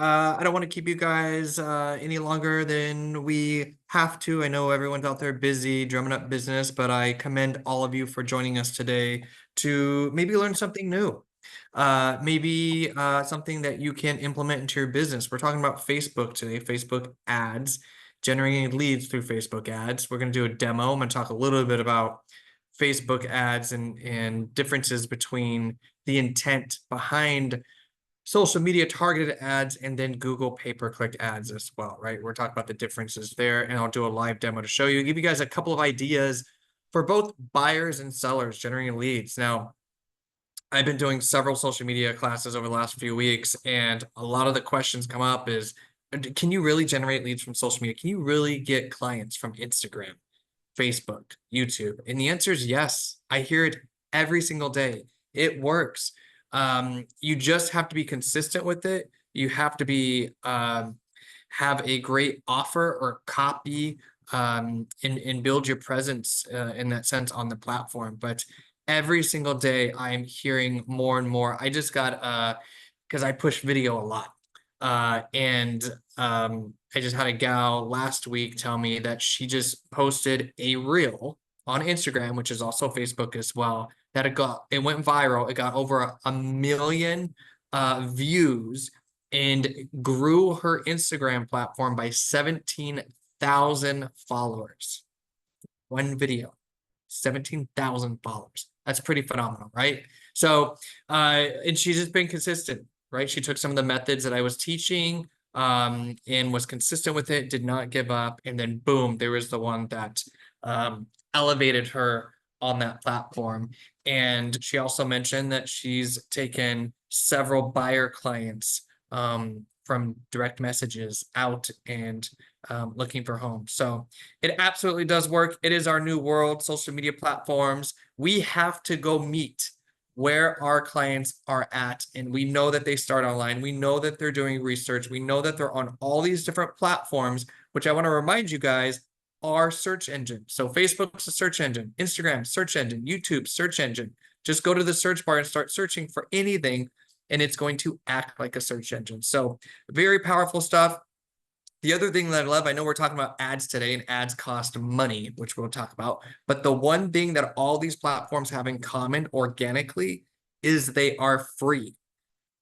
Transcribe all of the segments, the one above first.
I don't want to keep you guys any longer than we have to. I know everyone's out there busy drumming up business, but I commend all of you for joining us today to maybe learn something new. Maybe something that you can implement into your business. We're talking about Facebook today, Facebook ads, generating leads through Facebook ads. We're going to do a demo. I'm going to talk a little bit about Facebook ads and differences between the intent behind social media targeted ads and then Google pay-per-click ads as well, right? We're talking about the differences there, and I'll do a live demo to show you, give you guys a couple of ideas for both buyers and sellers generating leads. Now, I've been doing several social media classes over the last few weeks, and a lot of the questions come up is, can you really generate leads from social media? Can you really get clients from Instagram, Facebook, YouTube? And the answer is yes. I hear it every single day. It works. You just have to be consistent with it. You have to be have a great offer or copy and build your presence in that sense on the platform. But every single day I'm hearing more and more. I just got because I push video a lot. And I just had a gal last week tell me that she just posted a reel on Instagram, which is also Facebook as well, that it went viral. It got over a million views and grew her Instagram platform by 17,000 followers. One video, 17,000 followers. That's pretty phenomenal, right? So, and she's just been consistent, right? She took some of the methods that I was teaching and was consistent with it, did not give up. And then boom, there was the one that elevated her on that platform. And she also mentioned that she's taken several buyer clients from direct messages out and looking for homes. So it absolutely does work. It is our new world, social media platforms. We have to go meet where our clients are at. And we know that they start online. We know that they're doing research. We know that they're on all these different platforms, which I want to remind you guys are search engine. So Facebook's a search engine, Instagram, search engine, YouTube, search engine. Just go to the search bar and start searching for anything, and it's going to act like a search engine. So very powerful stuff. The other thing that I love, I know we're talking about ads today, and ads cost money, which we'll talk about. But the one thing that all these platforms have in common organically is they are free.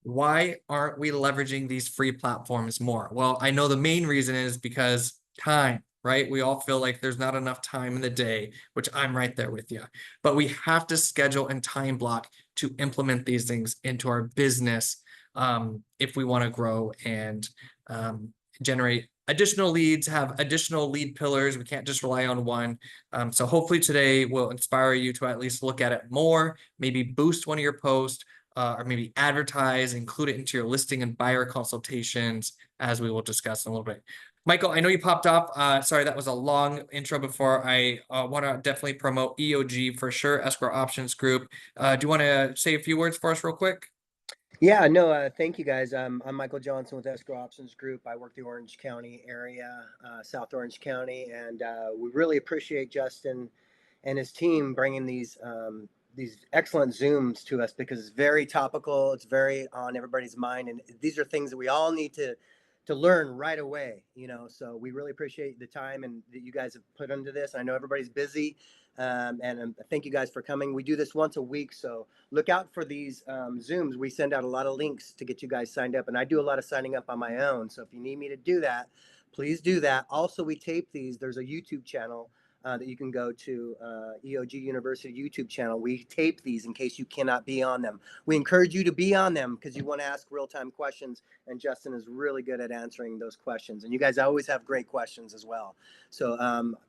Why aren't we leveraging these free platforms more? Well, I know the main reason is because time, right? We all feel like there's not enough time in the day, which I'm right there with you. But we have to schedule and time block to implement these things into our business if we want to grow and generate additional leads, have additional lead pillars. We can't just rely on one. So hopefully today will inspire you to at least look at it more, maybe boost one of your posts, or maybe advertise, include it into your listing and buyer consultations, as we will discuss in a little bit. Michael, I know you popped up. Sorry, that was a long intro before. I want to definitely promote EOG for sure, Escrow Options Group. Do you want to say a few words for us real quick? Yeah, no, thank you guys. I'm Michael Johnson with Escrow Options Group. I work the Orange County area, South Orange County, and we really appreciate Justin and his team bringing these excellent Zooms to us because it's very topical. It's very on everybody's mind, and these are things that we all need to learn right away. So we really appreciate the time and that you guys have put into this. I know everybody's busy, and thank you guys for coming. We do this once a week, so look out for these Zooms. We send out a lot of links to get you guys signed up, and I do a lot of signing up on my own. So if you need me to do that, please do that. Also, we tape these. There's a YouTube channel that you can go to, EOG University YouTube channel. We tape these in case you cannot be on them. We encourage you to be on them because you want to ask real-time questions, and Justin is really good at answering those questions. And you guys always have great questions as well. So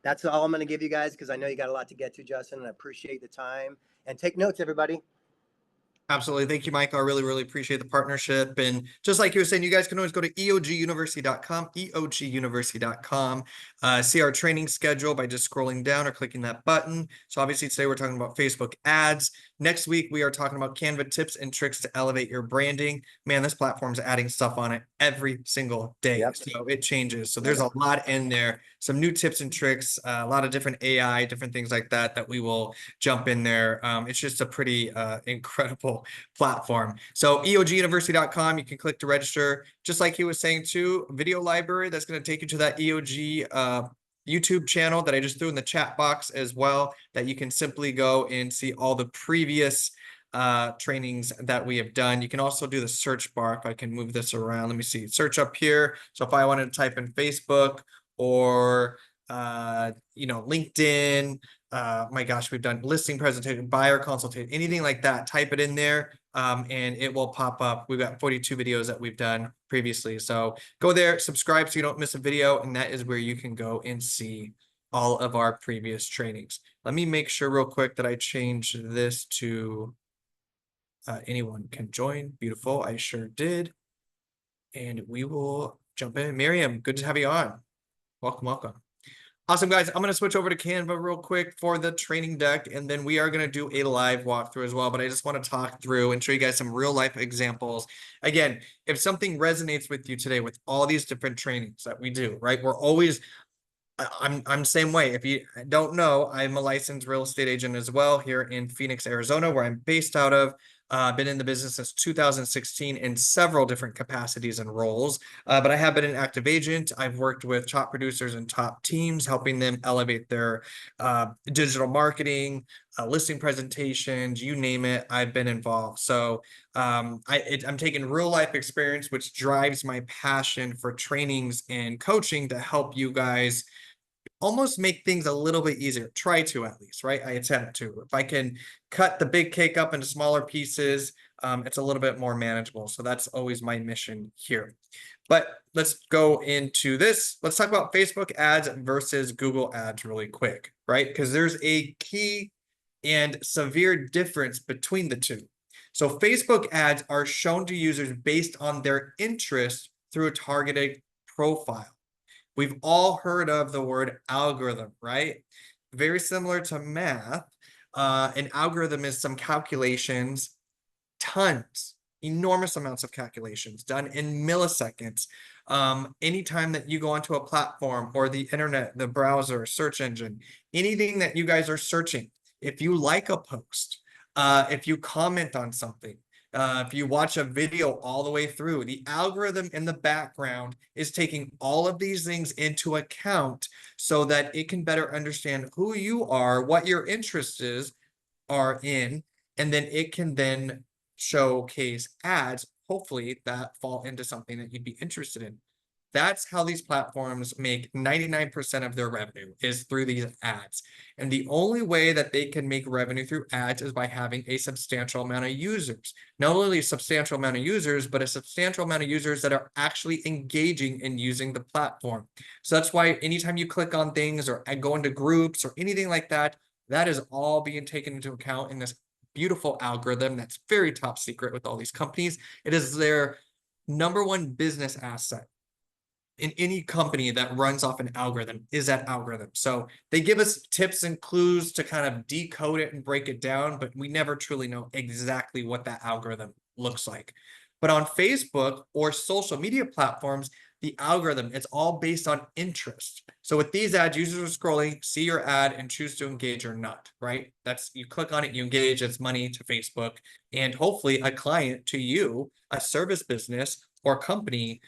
that's all I'm going to give you guys because I know you got a lot to get to, Justin, and I appreciate the time. And take notes, everybody. Absolutely. Thank you, Michael. I really, really appreciate the partnership. And just like you were saying, you guys can always go to eoguniversity.com, eoguniversity.com, see our training schedule by just scrolling down or clicking that button. So obviously today we're talking about Facebook ads. Next week, we are talking about Canva tips and tricks to elevate your branding. Man, this platform's adding stuff on it every single day. Yep. So it changes. So I there's know. a lot in there, some new tips and tricks, a lot of different AI, different things like that, that we will jump in there. It's just a pretty incredible platform. So eoguniversity.com, you can click to register. Just like he was saying too, video library, that's going to take you to that EOG YouTube channel that I just threw in the chat box as well, that you can simply go and see all the previous trainings that we have done. You can also do the search bar. If I can move this around, let me see, search up here. So if I wanted to type in Facebook or LinkedIn, my gosh, we've done listing presentation, buyer consultation, anything like that, type it in there. And it will pop up. We've got 42 videos that we've done previously. So go there, subscribe so you don't miss a video, and that is where you can go and see all of our previous trainings. Let me make sure real quick that I change this to anyone can join. Beautiful, I sure did. And we will jump in. Miriam, good to have you on. Welcome, welcome. Awesome, guys. I'm going to switch over to Canva real quick for the training deck, and then we are going to do a live walkthrough as well. But I just want to talk through and show you guys some real life examples. Again, if something resonates with you today with all these different trainings that we do, right? We're always, I'm same way. If you don't know, I'm a licensed real estate agent as well here in Phoenix, Arizona, where I'm based out of. Been in the business since 2016 in several different capacities and roles, but I have been an active agent. I've worked with top producers and top teams, helping them elevate their digital marketing, listing presentations, you name it, I've been involved. So I'm taking real life experience, which drives my passion for trainings and coaching to help you guys almost make things a little bit easier. Try to, at least, right? I attempt to. If I can cut the big cake up into smaller pieces, it's a little bit more manageable. So that's always my mission here. But let's go into this. Let's talk about Facebook ads versus Google ads really quick, right? Because there's a key and severe difference between the two. So Facebook ads are shown to users based on their interest through a targeted profile. We've all heard of the word algorithm, right? Very similar to math. An algorithm is some calculations, tons, enormous amounts of calculations done in milliseconds. Anytime that you go onto a platform or the internet, the browser, search engine, anything that you guys are searching, if you like a post, if you comment on something, if you watch a video all the way through, the algorithm in the background is taking all of these things into account so that it can better understand who you are, what your interests are in, and then it can then showcase ads, hopefully, that fall into something that you'd be interested in. That's how these platforms make 99% of their revenue, is through these ads. And the only way that they can make revenue through ads is by having a substantial amount of users. Not only a substantial amount of users, but a substantial amount of users that are actually engaging and using the platform. So that's why anytime you click on things or go into groups or anything like that, that is all being taken into account in this beautiful algorithm that's very top secret with all these companies. It is their number one business asset in any company that runs off an algorithm, is that algorithm. So they give us tips and clues to kind of decode it and break it down, but we never truly know exactly what that algorithm looks like. But on Facebook or social media platforms, the algorithm, it's all based on interest. So with these ads, users are scrolling, see your ad, and choose to engage or not, right? That's, you click on it, you engage, it's money to Facebook, and hopefully a client to you, a service business or company,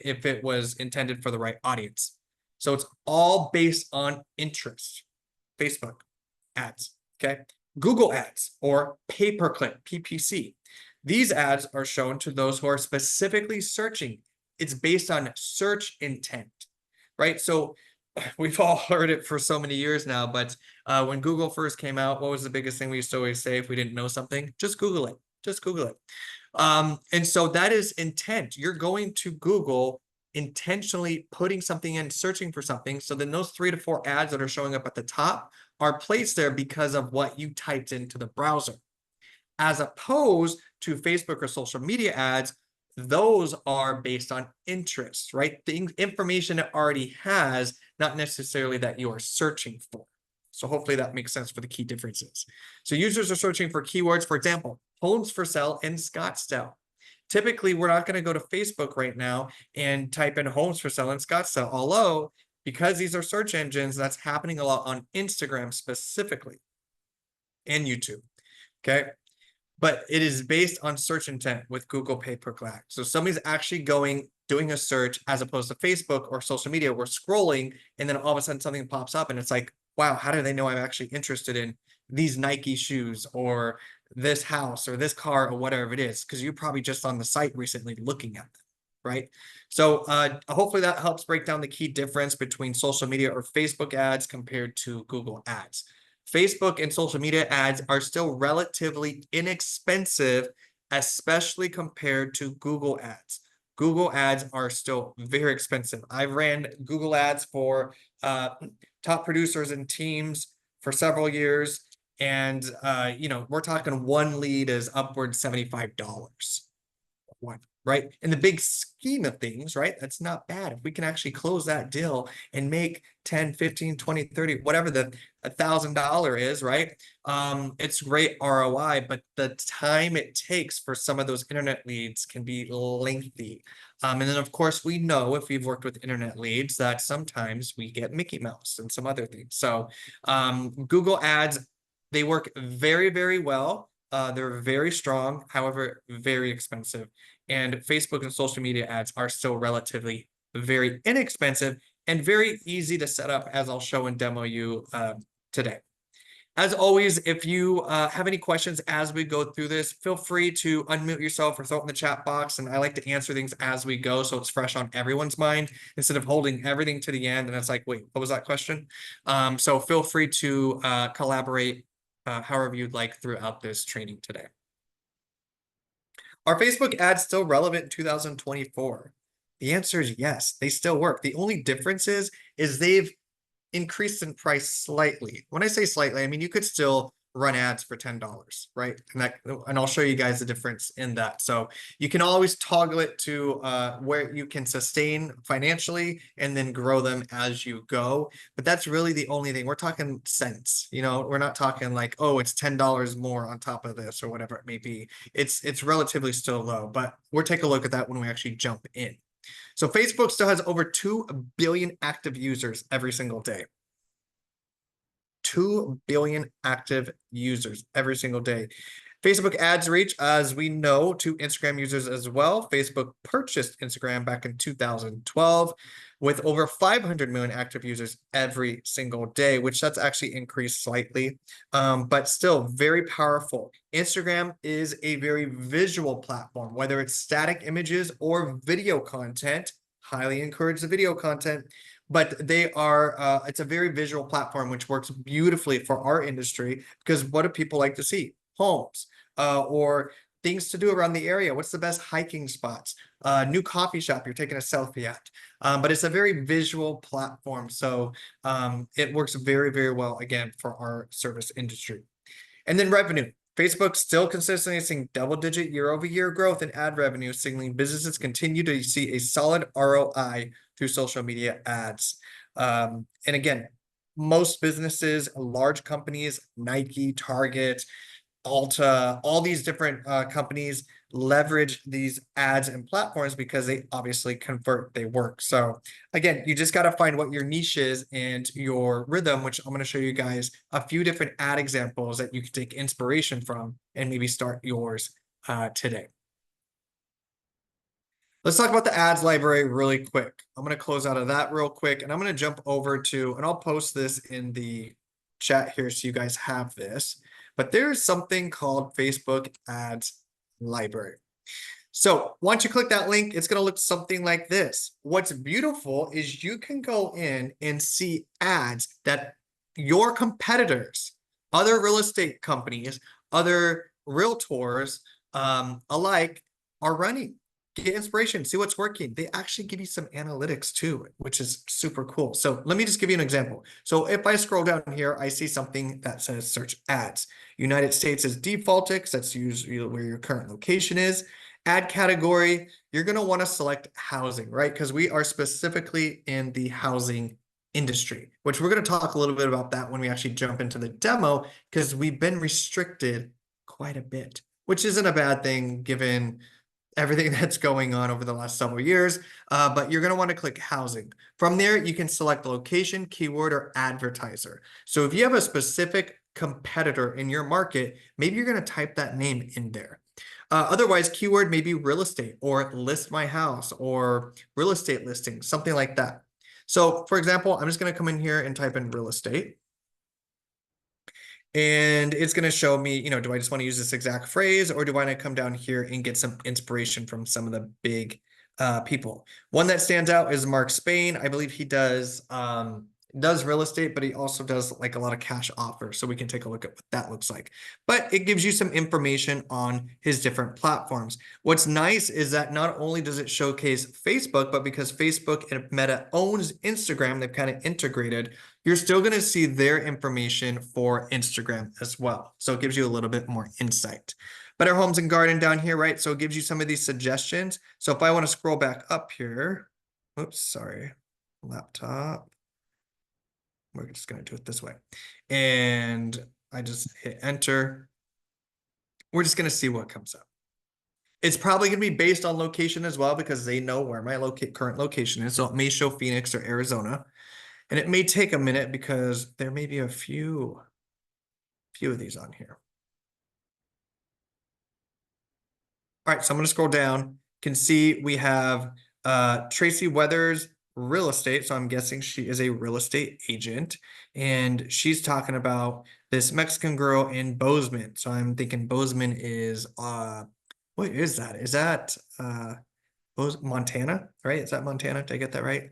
if it was intended for the right audience. So it's all based on interest. Facebook ads, okay? Google ads or pay-per-click, PPC. These ads are shown to those who are specifically searching. It's based on search intent, right? So we've all heard it for so many years now, but when Google first came out, what was the biggest thing we used to always say if we didn't know something? Just Google it. Just Google it. And so that is intent. You're going to Google intentionally putting something in, searching for something. So then those 3 to 4 ads that are showing up at the top are placed there because of what you typed into the browser. As opposed to Facebook or social media ads, those are based on interest, right? The information it already has, not necessarily that you are searching for. So hopefully that makes sense for the key differences. So users are searching for keywords, for example, homes for sale in Scottsdale. Typically, we're not going to go to Facebook right now and type in homes for sale in Scottsdale, although because these are search engines, that's happening a lot on Instagram specifically and YouTube. Okay. But it is based on search intent with Google pay-per-click. So somebody's actually doing a search as opposed to Facebook or social media. We're scrolling and then all of a sudden something pops up and it's like, wow, how do they know I'm actually interested in these Nike shoes or this house or this car or whatever it is? Because you're probably just on the site recently looking at them, right? So hopefully that helps break down the key difference between social media or Facebook ads compared to Google ads. Facebook and social media ads are still relatively inexpensive, especially compared to Google ads. Google ads are still very expensive. I ran Google ads for top producers and teams for several years. And, we're talking one lead is upwards $75. One, right? In the big scheme of things, right? That's not bad. If we can actually close that deal and make 10, 15, 20, 30, whatever the $1,000 is, right? It's great ROI, but the time it takes for some of those internet leads can be lengthy. And then of course we know if we've worked with internet leads that sometimes we get Mickey Mouse and some other things. So Google ads, they work very, very well. They're very strong, however, very expensive. And Facebook and social media ads are still relatively very inexpensive and very easy to set up, as I'll show and demo you today. As always, if you have any questions as we go through this, feel free to unmute yourself or throw it in the chat box. And I like to answer things as we go so it's fresh on everyone's mind instead of holding everything to the end. And it's like, wait, what was that question? So feel free to collaborate however you'd like throughout this training today. Are Facebook ads still relevant in 2024? The answer is yes, they still work. The only difference is they've increased in price slightly. When I say slightly, I mean you could still run ads for $10, right? And I'll show you guys the difference in that. So you can always toggle it to where you can sustain financially and then grow them as you go. But that's really the only thing. We're talking cents, we're not talking like, oh, it's $10 more on top of this or whatever it may be. It's relatively still low, but we'll take a look at that when we actually jump in. So Facebook still has over 2 billion active users every single day. 2 billion active users every single day. Facebook ads reach, as we know, to Instagram users as well. Facebook purchased Instagram back in 2012 with over 500 million active users every single day, which that's actually increased slightly, but still very powerful. Instagram is a very visual platform, whether it's static images or video content. Highly encourage the video content. But they are, it's a very visual platform, which works beautifully for our industry because what do people like to see? Homes or things to do around the area. What's the best hiking spots? New coffee shop you're taking a selfie at. But it's a very visual platform. So it works very, very well, again, for our service industry. And then revenue. Facebook still consistently seeing double-digit year-over-year growth in ad revenue, signaling businesses continue to see a solid ROI through social media ads. And again, most businesses, large companies, Nike, Target, Ulta, all these different companies leverage these ads and platforms because they obviously convert, they work. So again, you just got to find what your niche is and your rhythm, which I'm going to show you guys a few different ad examples that you can take inspiration from and maybe start yours today. Let's talk about the ads library really quick. I'm going to close out of that real quick and I'm going to jump over to, and I'll post this in the chat here so you guys have this, but there's something called Facebook ads library. So once you click that link, it's going to look something like this. What's beautiful is you can go in and see ads that your competitors, other real estate companies, other realtors alike are running. Get inspiration, see what's working. They actually give you some analytics too, which is super cool. So let me just give you an example. So if I scroll down here, I see something that says search ads. United States is defaulted because that's usually where your current location is. Ad category, you're going to want to select housing, right? Because we are specifically in the housing industry, which we're going to talk a little bit about that when we actually jump into the demo, because we've been restricted quite a bit, which isn't a bad thing given everything that's going on over the last several years. But you're going to want to click housing. From there, you can select location, keyword, or advertiser. So if you have a specific competitor in your market, maybe you're going to type that name in there. Otherwise, keyword may be real estate or list my house or real estate listing, something like that. So for example, I'm just going to come in here and type in real estate. And it's going to show me, do I just want to use this exact phrase, or do I want to come down here and get some inspiration from some of the big people? One that stands out is Mark Spain. I believe he does real estate, but he also does like a lot of cash offers. So we can take a look at what that looks like. But it gives you some information on his different platforms. What's nice is that not only does it showcase Facebook, but because Facebook and Meta owns Instagram, they've kind of integrated, you're still going to see their information for Instagram as well. So it gives you a little bit more insight. Better Homes and Garden down here, right? So it gives you some of these suggestions. So if I want to scroll back up here, oops, sorry, laptop. We're just going to do it this way. And I just hit enter. We're just going to see what comes up. It's probably going to be based on location as well, because they know where my current location is. So it may show Phoenix or Arizona. And it may take a minute because there may be a few of these on here. All right, so I'm going to scroll down. You can see we have Tracy Weathers Real Estate. So I'm guessing she is a real estate agent. And she's talking about this Mexican girl in Bozeman. So I'm thinking Bozeman is, what is that? Is that Montana, right? Is that Montana? Did I get that right?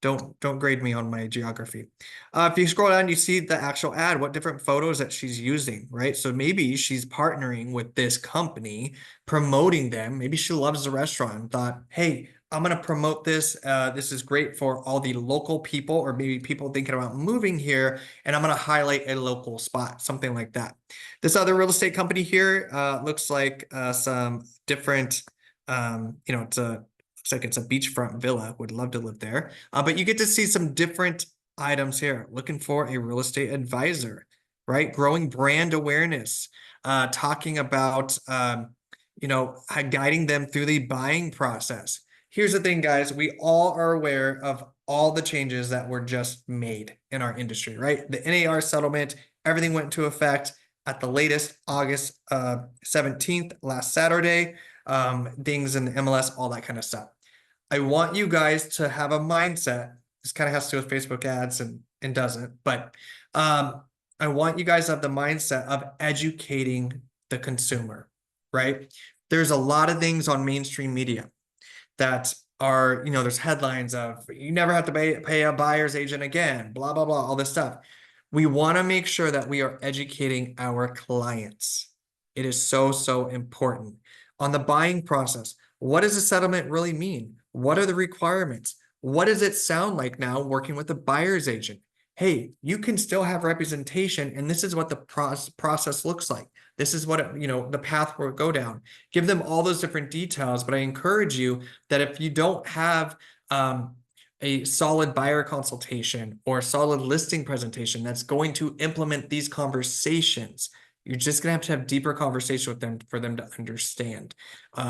Don't grade me on my geography. If you scroll down, you see the actual ad, what different photos that she's using, right? So maybe she's partnering with this company, promoting them. Maybe she loves the restaurant and thought, hey, I'm going to promote this. This is great for all the local people, or maybe people thinking about moving here, and I'm going to highlight a local spot, something like that. This other real estate company here looks like some different, looks like it's a beachfront villa. Would love to live there. But you get to see some different items here. Looking for a real estate advisor, right? Growing brand awareness, talking about, guiding them through the buying process. Here's the thing, guys. We all are aware of all the changes that were just made in our industry, right? The NAR settlement, everything went into effect at the latest August 17th, last Saturday. Things in the MLS, all that kind of stuff. I want you guys to have a mindset. This kind of has to do with Facebook ads and doesn't, but I want you guys to have the mindset of educating the consumer, right? There's a lot of things on mainstream media that are, there's headlines of you never have to pay a buyer's agent again, blah, blah, blah, all this stuff. We want to make sure that we are educating our clients. It is so, so important. On the buying process, what does a settlement really mean? What are the requirements? What does it sound like now working with a buyer's agent? Hey, you can still have representation, and this is what the process looks like. This is what the path will go down. Give them all those different details, but I encourage you that if you don't have a solid buyer consultation or a solid listing presentation that's going to implement these conversations, you're just going to have deeper conversation with them for them to understand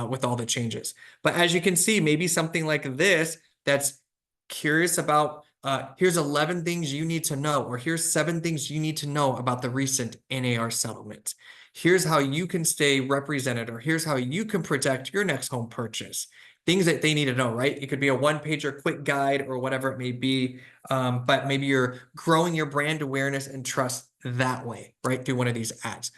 with all the changes. But as you can see, maybe something like this that's curious about, here's 11 things you need to know, or here's 7 things you need to know about the recent NAR settlement. Here's how you can stay represented, or here's how you can protect your next home purchase. Things that they need to know, right? It could be a one-pager quick guide or whatever it may be, but maybe you're growing your brand awareness and trust that way, right? Through one of these ads.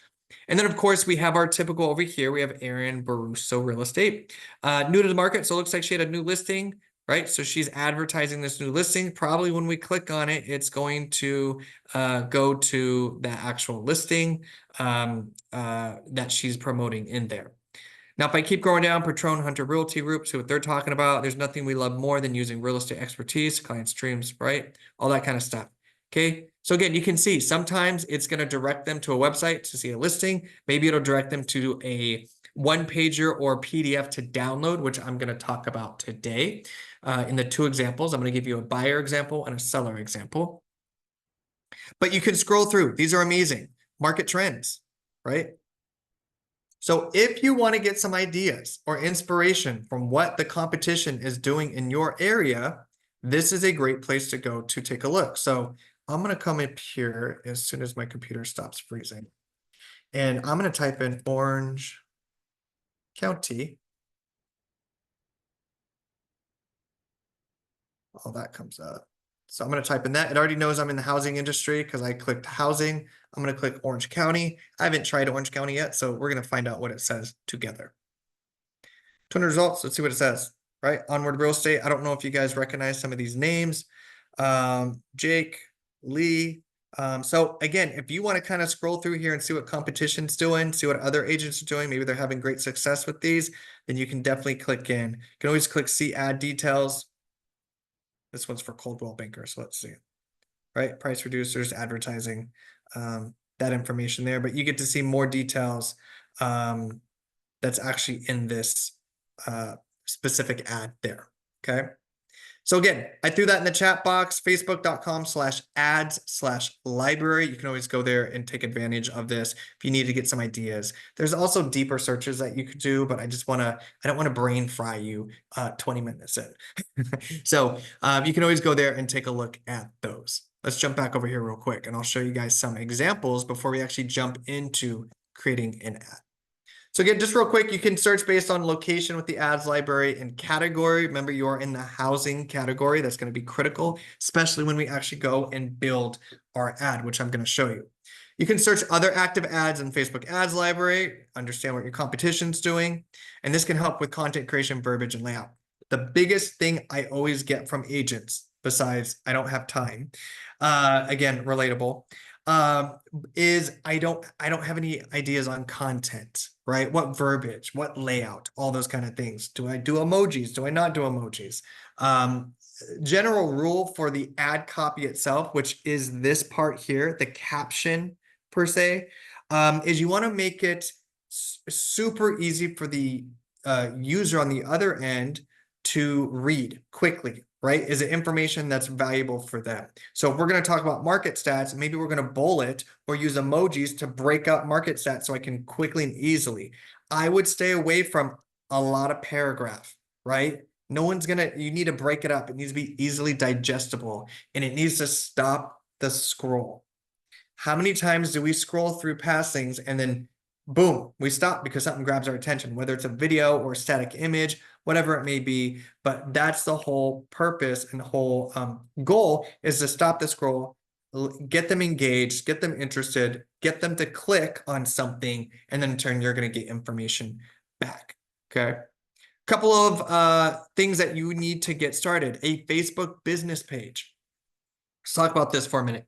And then, of course, we have our typical over here. We have Erin Baruso Real Estate, new to the market. So it looks like she had a new listing, right? So she's advertising this new listing. Probably when we click on it, it's going to go to the actual listing that she's promoting in there. Now, if I keep going down, Patron Hunter Realty Group, see what they're talking about. There's nothing we love more than using real estate expertise, client streams, right? All that kind of stuff. Okay. So again, you can see sometimes it's going to direct them to a website to see a listing. Maybe it'll direct them to a one pager or PDF to download, which I'm going to talk about today. In the two examples, I'm going to give you a buyer example and a seller example. But you can scroll through. These are amazing. Market trends, right? So if you want to get some ideas or inspiration from what the competition is doing in your area, this is a great place to go to take a look. So I'm going to come up here as soon as my computer stops freezing. And I'm going to type in Orange County. All that comes up. So I'm going to type in that. It already knows I'm in the housing industry because I clicked housing. I'm going to click Orange County. I haven't tried Orange County yet, so we're going to find out what it says together. 200 results. Let's see what it says, right? Onward Real Estate. I don't know if you guys recognize some of these names. Jake, Lee. So again, if you want to kind of scroll through here and see what competition's doing, see what other agents are doing, maybe they're having great success with these, then you can definitely click in. You can always click see ad details. This one's for Coldwell Banker, so let's see. Right, price reducers, advertising, that information there, but you get to see more details that's actually in this specific ad there, okay? So again, I threw that in the chat box, facebook.com/ads/library. You can always go there and take advantage of this if you need to get some ideas. There's also deeper searches that you could do, but I don't want to brain fry you 20 minutes in. So you can always go there and take a look at those. Let's jump back over here real quick and I'll show you guys some examples before we actually jump into creating an ad. So again, just real quick, you can search based on location with the ads library and category. Remember, you are in the housing category. That's going to be critical, especially when we actually go and build our ad, which I'm going to show you. You can search other active ads in Facebook ads library, understand what your competition's doing, and this can help with content creation, verbiage, and layout. The biggest thing I always get from agents, besides I don't have time, again, relatable, is I don't have any ideas on content, right? What verbiage, what layout, all those kind of things. Do I do emojis? Do I not do emojis? General rule for the ad copy itself, which is this part here, the caption per se, is you want to make it super easy for the user on the other end to read quickly, right? Is it information that's valuable for them? So if we're going to talk about market stats, maybe we're going to bullet or use emojis to break up market stats so I can quickly and easily. I would stay away from a lot of paragraph, right? No one's you need to break it up. It needs to be easily digestible and it needs to stop the scroll. How many times do we scroll through past things and then boom, we stop because something grabs our attention, whether it's a video or a static image, whatever it may be. But that's the whole purpose and whole goal is to stop the scroll, get them engaged, get them interested, get them to click on something, and then in turn, you're going to get information back. Okay. Couple of things that you need to get started. A Facebook business page. Let's talk about this for a minute.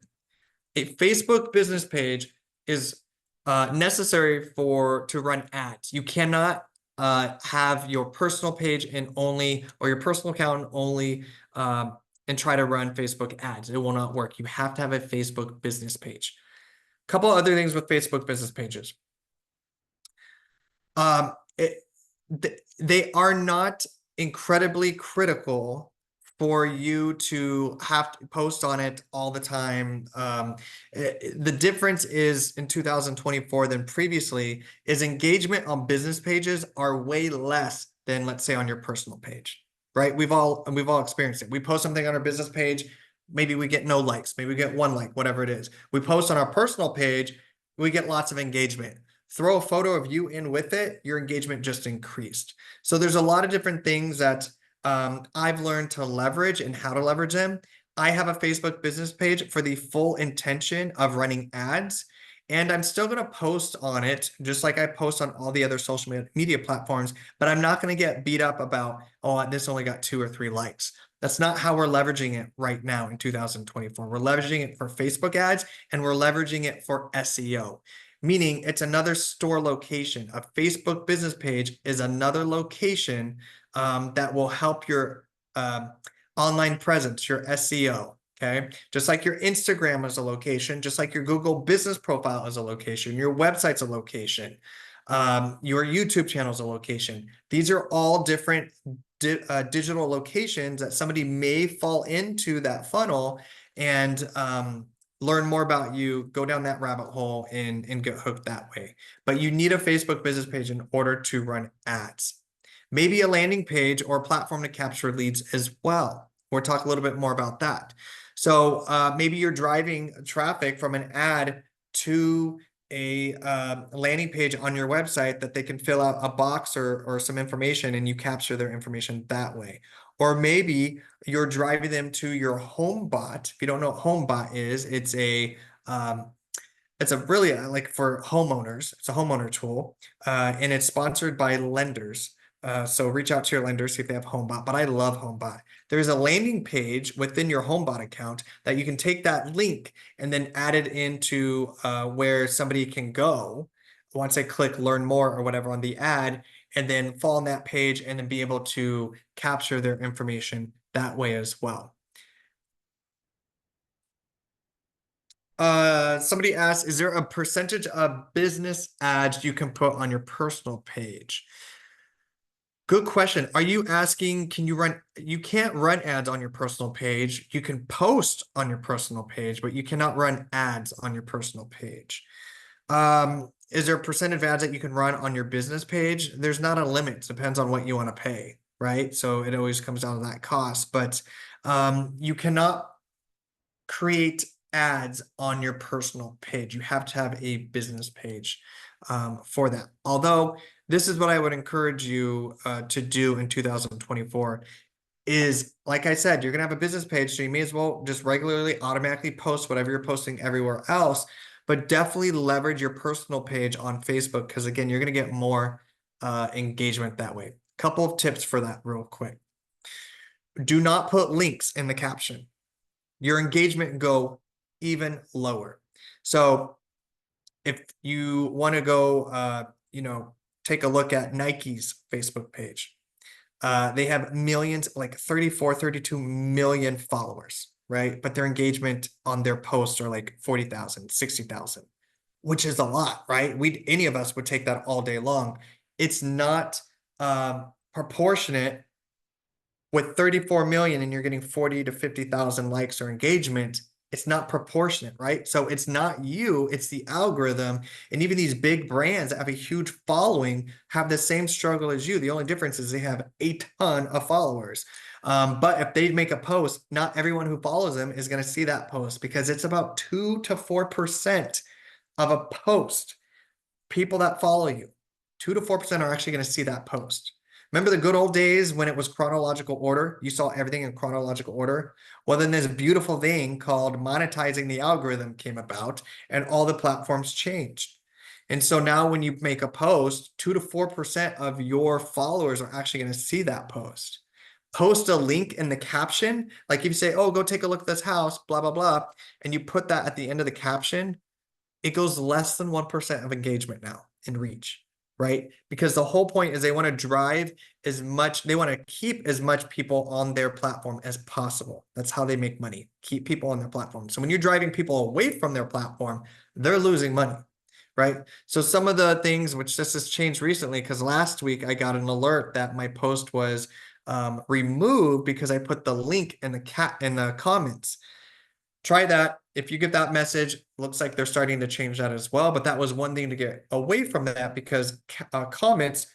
A Facebook business page is necessary to run ads. You cannot have your personal page or your personal account only and try to run Facebook ads. It will not work. You have to have a Facebook business page. A couple other things with Facebook business pages. They are not incredibly critical for you to have to post on it all the time. The difference is in 2024 than previously is engagement on business pages are way less than, let's say, on your personal page, right? We've all experienced it. We post something on our business page, maybe we get no likes, maybe we get one like, whatever it is. We post on our personal page, we get lots of engagement. Throw a photo of you in with it, your engagement just increased. So there's a lot of different things that I've learned to leverage and how to leverage them. I have a Facebook business page for the full intention of running ads, and I'm still going to post on it just like I post on all the other social media platforms, but I'm not going to get beat up about, oh, this only got 2 or 3 likes. That's not how we're leveraging it right now in 2024. We're leveraging it for Facebook ads and we're leveraging it for SEO. Meaning it's another store location. A Facebook business page is another location that will help your online presence, your SEO, okay? Just like your Instagram is a location, just like your Google business profile is a location, your website's a location. Your YouTube channel is a location. These are all different digital locations that somebody may fall into that funnel and learn more about you, go down that rabbit hole and get hooked that way. But you need a Facebook business page in order to run ads. Maybe a landing page or a platform to capture leads as well. We'll talk a little bit more about that. So maybe you're driving traffic from an ad to a landing page on your website that they can fill out a box or some information and you capture their information that way. Or maybe you're driving them to your HomeBot. If you don't know what HomeBot is, it's a really like for homeowners. It's a homeowner tool, and it's sponsored by lenders. So reach out to your lender, see if they have HomeBot. But I love HomeBot. There's a landing page within your HomeBot account that you can take that link and then add it into where somebody can go once they click learn more or whatever on the ad, and then fall on that page and then be able to capture their information that way as well. Somebody asked, is there a percentage of business ads you can put on your personal page? Good question. Are you asking, you can't run ads on your personal page. You can post on your personal page, but you cannot run ads on your personal page. Is there a percent of ads that you can run on your business page? There's not a limit. It depends on what you want to pay, right? So it always comes down to that cost, but you cannot create ads on your personal page. You have to have a business page for that. Although this is what I would encourage you to do in 2024 is, like I said, you're going to have a business page, so you may as well just regularly automatically post whatever you're posting everywhere else, but definitely leverage your personal page on Facebook because, again, you're going to get more engagement that way. Couple of tips for that real quick. Do not put links in the caption. Your engagement go even lower. So if you want to go, take a look at Nike's Facebook page. They have millions, like 34, 32 million followers, right? But their engagement on their posts are like 40,000, 60,000, which is a lot, right? Any of us would take that all day long. It's not proportionate with 34 million and you're getting 40 to 50,000 likes or engagement. It's not proportionate, right? So it's not you, it's the algorithm. And even these big brands that have a huge following have the same struggle as you. The only difference is they have a ton of followers. But if they make a post, not everyone who follows them is going to see that post because it's about 2 to 4% of a post. People that follow you, 2 to 4% are actually going to see that post. Remember the good old days when it was chronological order? You saw everything in chronological order. Well, then this beautiful thing called monetizing the algorithm came about and all the platforms changed. And so now when you make a post, 2 to 4% of your followers are actually going to see that post. Post a link in the caption. Like if you say, oh, go take a look at this house, blah, blah, blah. And you put that at the end of the caption, it goes less than 1% of engagement now in reach. Right? Because the whole point is they want to drive they want to keep as much people on their platform as possible. That's how they make money, keep people on their platform. So when you're driving people away from their platform, they're losing money, right? So some of the things, which this has changed recently, because last week I got an alert that my post was removed because I put the link in the comments. Try that. If you get that message, looks like they're starting to change that as well. But that was one thing to get away from that because comments,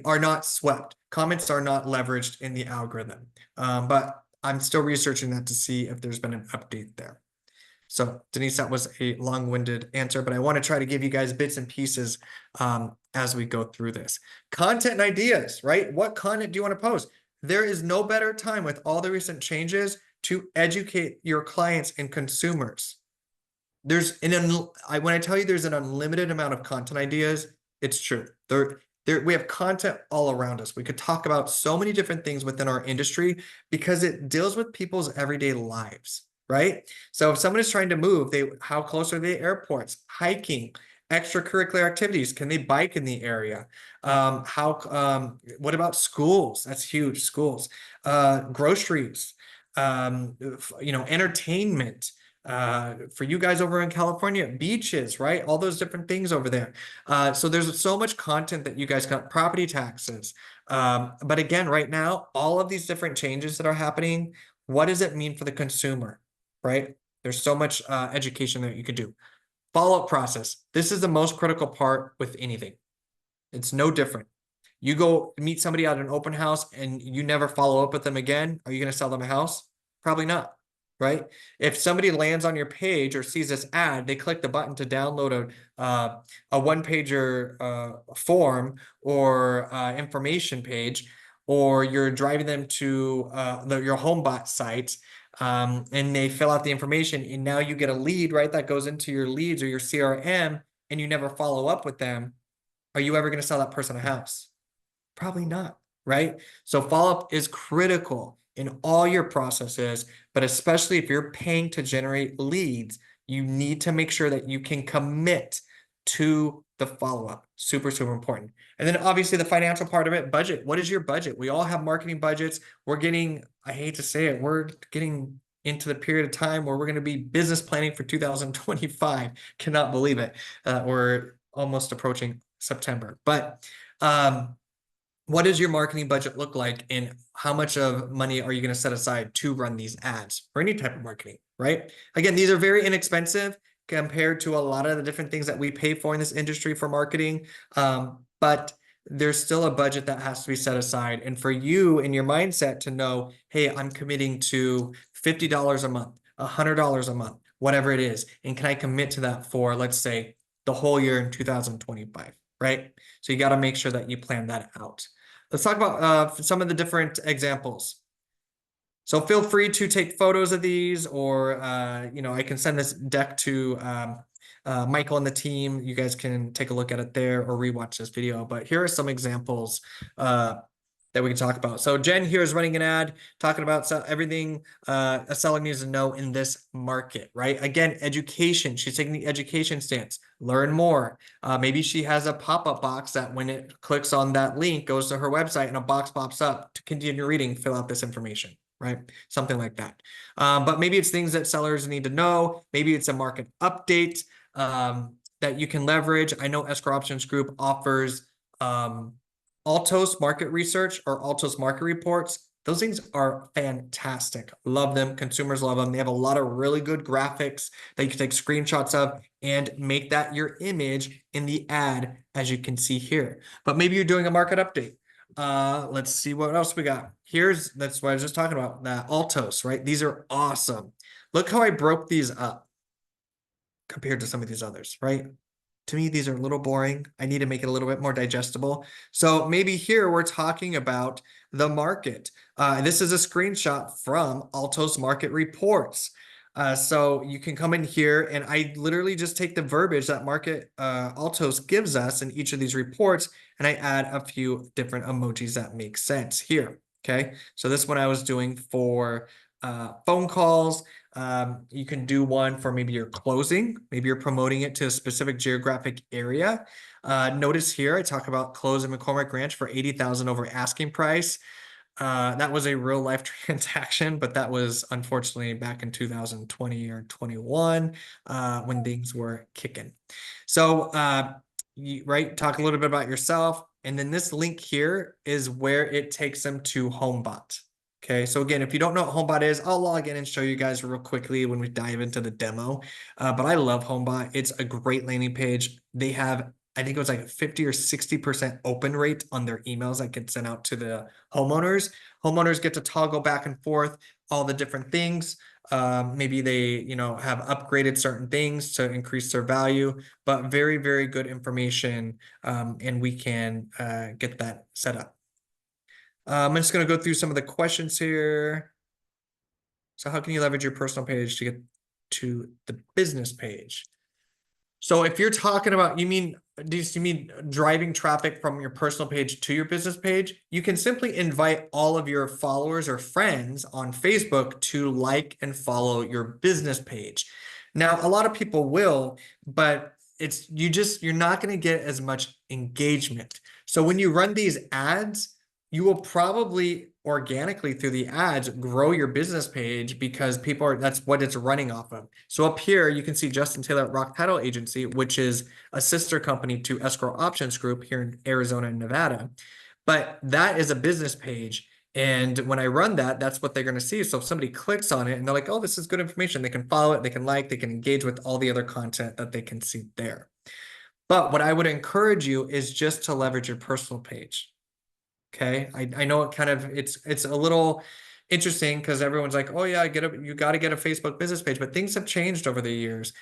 are not swept. Comments are not leveraged in the algorithm. But I'm still researching that to see if there's been an update there. So Denise, that was a long-winded answer, but I want to try to give you guys bits and pieces as we go through this. Content and ideas, right? What content do you want to post? There is no better time with all the recent changes to educate your clients and consumers. When I tell you there's an unlimited amount of content ideas, it's true. We have content all around us. We could talk about so many different things within our industry because it deals with people's everyday lives, right? So if someone is trying to move, how close are they to airports, hiking, extracurricular activities? Can they bike in the area? What about schools? That's huge. Schools, groceries, entertainment, For you guys over in California, beaches, right? All those different things over there. So there's so much content that you guys got, property taxes. But again, right now, all of these different changes that are happening, what does it mean for the consumer, right? There's so much education that you could do. Follow-up process. This is the most critical part with anything. It's no different. You go meet somebody at an open house and you never follow up with them again. Are you going to sell them a house? Probably not, right? If somebody lands on your page or sees this ad, they click the button to download a one-pager form or information page, or you're driving them to your HomeBot site, and they fill out the information, and now you get a lead, right? That goes into your leads or your CRM, and you never follow up with them. Are you ever going to sell that person a house? Probably not, right? So follow-up is critical in all your processes, but especially if you're paying to generate leads, you need to make sure that you can commit to the follow-up. Super, super important. And then obviously the financial part of it, budget. What is your budget? We all have marketing budgets. We're getting, I hate to say it, we're getting into the period of time where we're going to be business planning for 2025. Cannot believe it. We're almost approaching September. But what does your marketing budget look like, and how much of money are you going to set aside to run these ads for any type of marketing, right? Again, these are very inexpensive compared to a lot of the different things that we pay for in this industry for marketing. But there's still a budget that has to be set aside. And for you in your mindset to know, hey, I'm committing to $50 a month, $100 a month, whatever it is. And can I commit to that for, let's say, the whole year in 2025, right? So you got to make sure that you plan that out. Let's talk about some of the different examples. So feel free to take photos of these, or I can send this deck to Michael and the team. You guys can take a look at it there or rewatch this video. But here are some examples that we can talk about. So Jen here is running an ad talking about everything a seller needs to know in this market, right? Again, education. She's taking the education stance. Learn more. Maybe she has a pop-up box that when it clicks on that link, goes to her website and a box pops up to continue reading, fill out this information, right? Something like that. But maybe it's things that sellers need to know. Maybe it's a market update that you can leverage. I know Escrow Options Group offers Altos market research or Altos market reports. Those things are fantastic. Love them. Consumers love them. They have a lot of really good graphics that you can take screenshots of and make that your image in the ad, as you can see here. But maybe you're doing a market update. Let's see what else we got. That's what I was just talking about, that Altos, right? These are awesome. Look how I broke these up compared to some of these others, right? To me, these are a little boring. I need to make it a little bit more digestible. So maybe here we're talking about the market. This is a screenshot from Altos Market Reports. So you can come in here and I literally just take the verbiage that Market Altos gives us in each of these reports, and I add a few different emojis that make sense here. Okay, so this one I was doing for phone calls. You can do one for maybe your closing, maybe you're promoting it to a specific geographic area. Notice here, I talk about close in McCormick Ranch for $80,000 over asking price. That was a real life transaction, but that was unfortunately back in 2020 or 21 when things were kicking. So, talk a little bit about yourself. And then this link here is where it takes them to HomeBot. Okay, so again, if you don't know what HomeBot is, I'll log in and show you guys real quickly when we dive into the demo. But I love HomeBot. It's a great landing page. They have, I think it was like 50 or 60% open rate on their emails that get sent out to the homeowners. Homeowners get to toggle back and forth all the different things. Maybe they, have upgraded certain things to increase their value, but very, very good information. And we can get that set up. I'm just going to go through some of the questions here. So how can you leverage your personal page to get to the business page? So if you're talking about, do you mean driving traffic from your personal page to your business page? You can simply invite all of your followers or friends on Facebook to like and follow your business page. Now, a lot of people will, but you're not going to get as much engagement. So when you run these ads, you will probably, organically through the ads grow your business page because people are, that's what it's running off of. So up here, you can see Justin Taylor at Rock Title Agency, which is a sister company to Escrow Options Group here in Arizona and Nevada. But that is a business page. And when I run that, that's what they're going to see. So if somebody clicks on it and they're like, oh, this is good information, they can follow it, they can like, they can engage with all the other content that they can see there. But what I would encourage you is just to leverage your personal page. Okay. I know it kind of, it's a little interesting because everyone's like, oh yeah, you got to get a Facebook business page, but things have changed over the years.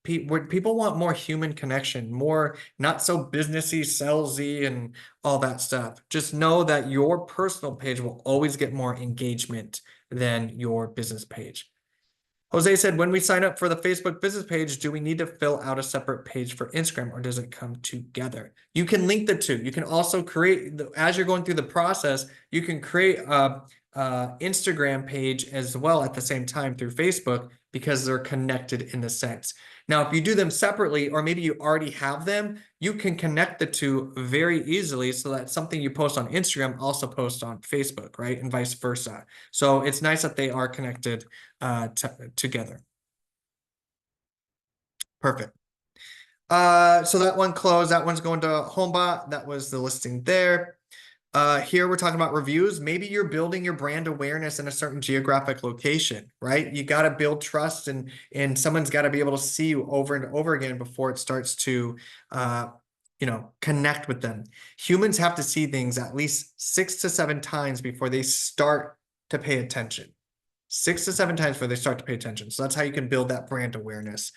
People want more human connection, more not so businessy, salesy, and all that stuff. Just know that your personal page will always get more engagement than your business page. Jose said, when we sign up for the Facebook business page, do we need to fill out a separate page for Instagram, or does it come together? You can link the two. You can also create, as you're going through the process, you can create a Instagram page as well at the same time through Facebook because they're connected in the sense. Now, if you do them separately, or maybe you already have them, you can connect the two very easily so that something you post on Instagram also posts on Facebook, right? And vice versa. So it's nice that they are connected together. Perfect. So that one closed. That one's going to HomeBot. That was the listing there. Here we're talking about reviews. Maybe you're building your brand awareness in a certain geographic location, right? You got to build trust, and someone's got to be able to see you over and over again before it starts to, connect with them. Humans have to see things at least 6 to 7 times before they start to pay attention. 6 to 7 times before they start to pay attention. So that's how you can build that brand awareness.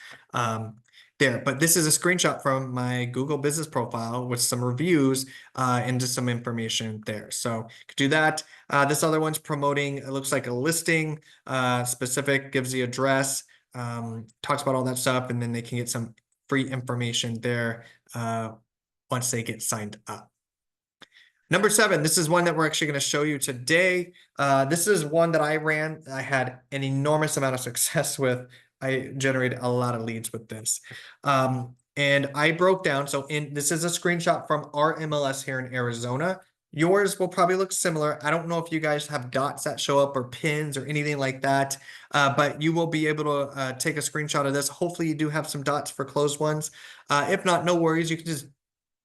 There, but this is a screenshot from my Google business profile with some reviews and just some information there. So could do that. This other one's promoting, it looks like a listing specific, gives the address, talks about all that stuff, and then they can get some free information there once they get signed up. Number 7, this is one that we're actually going to show you today. This is one that I ran. I had an enormous amount of success with. I generated a lot of leads with this. And I broke down. So this is a screenshot from our MLS here in Arizona. Yours will probably look similar. I don't know if you guys have dots that show up or pins or anything like that, but you will be able to take a screenshot of this. Hopefully you do have some dots for closed ones. If not, no worries. You can just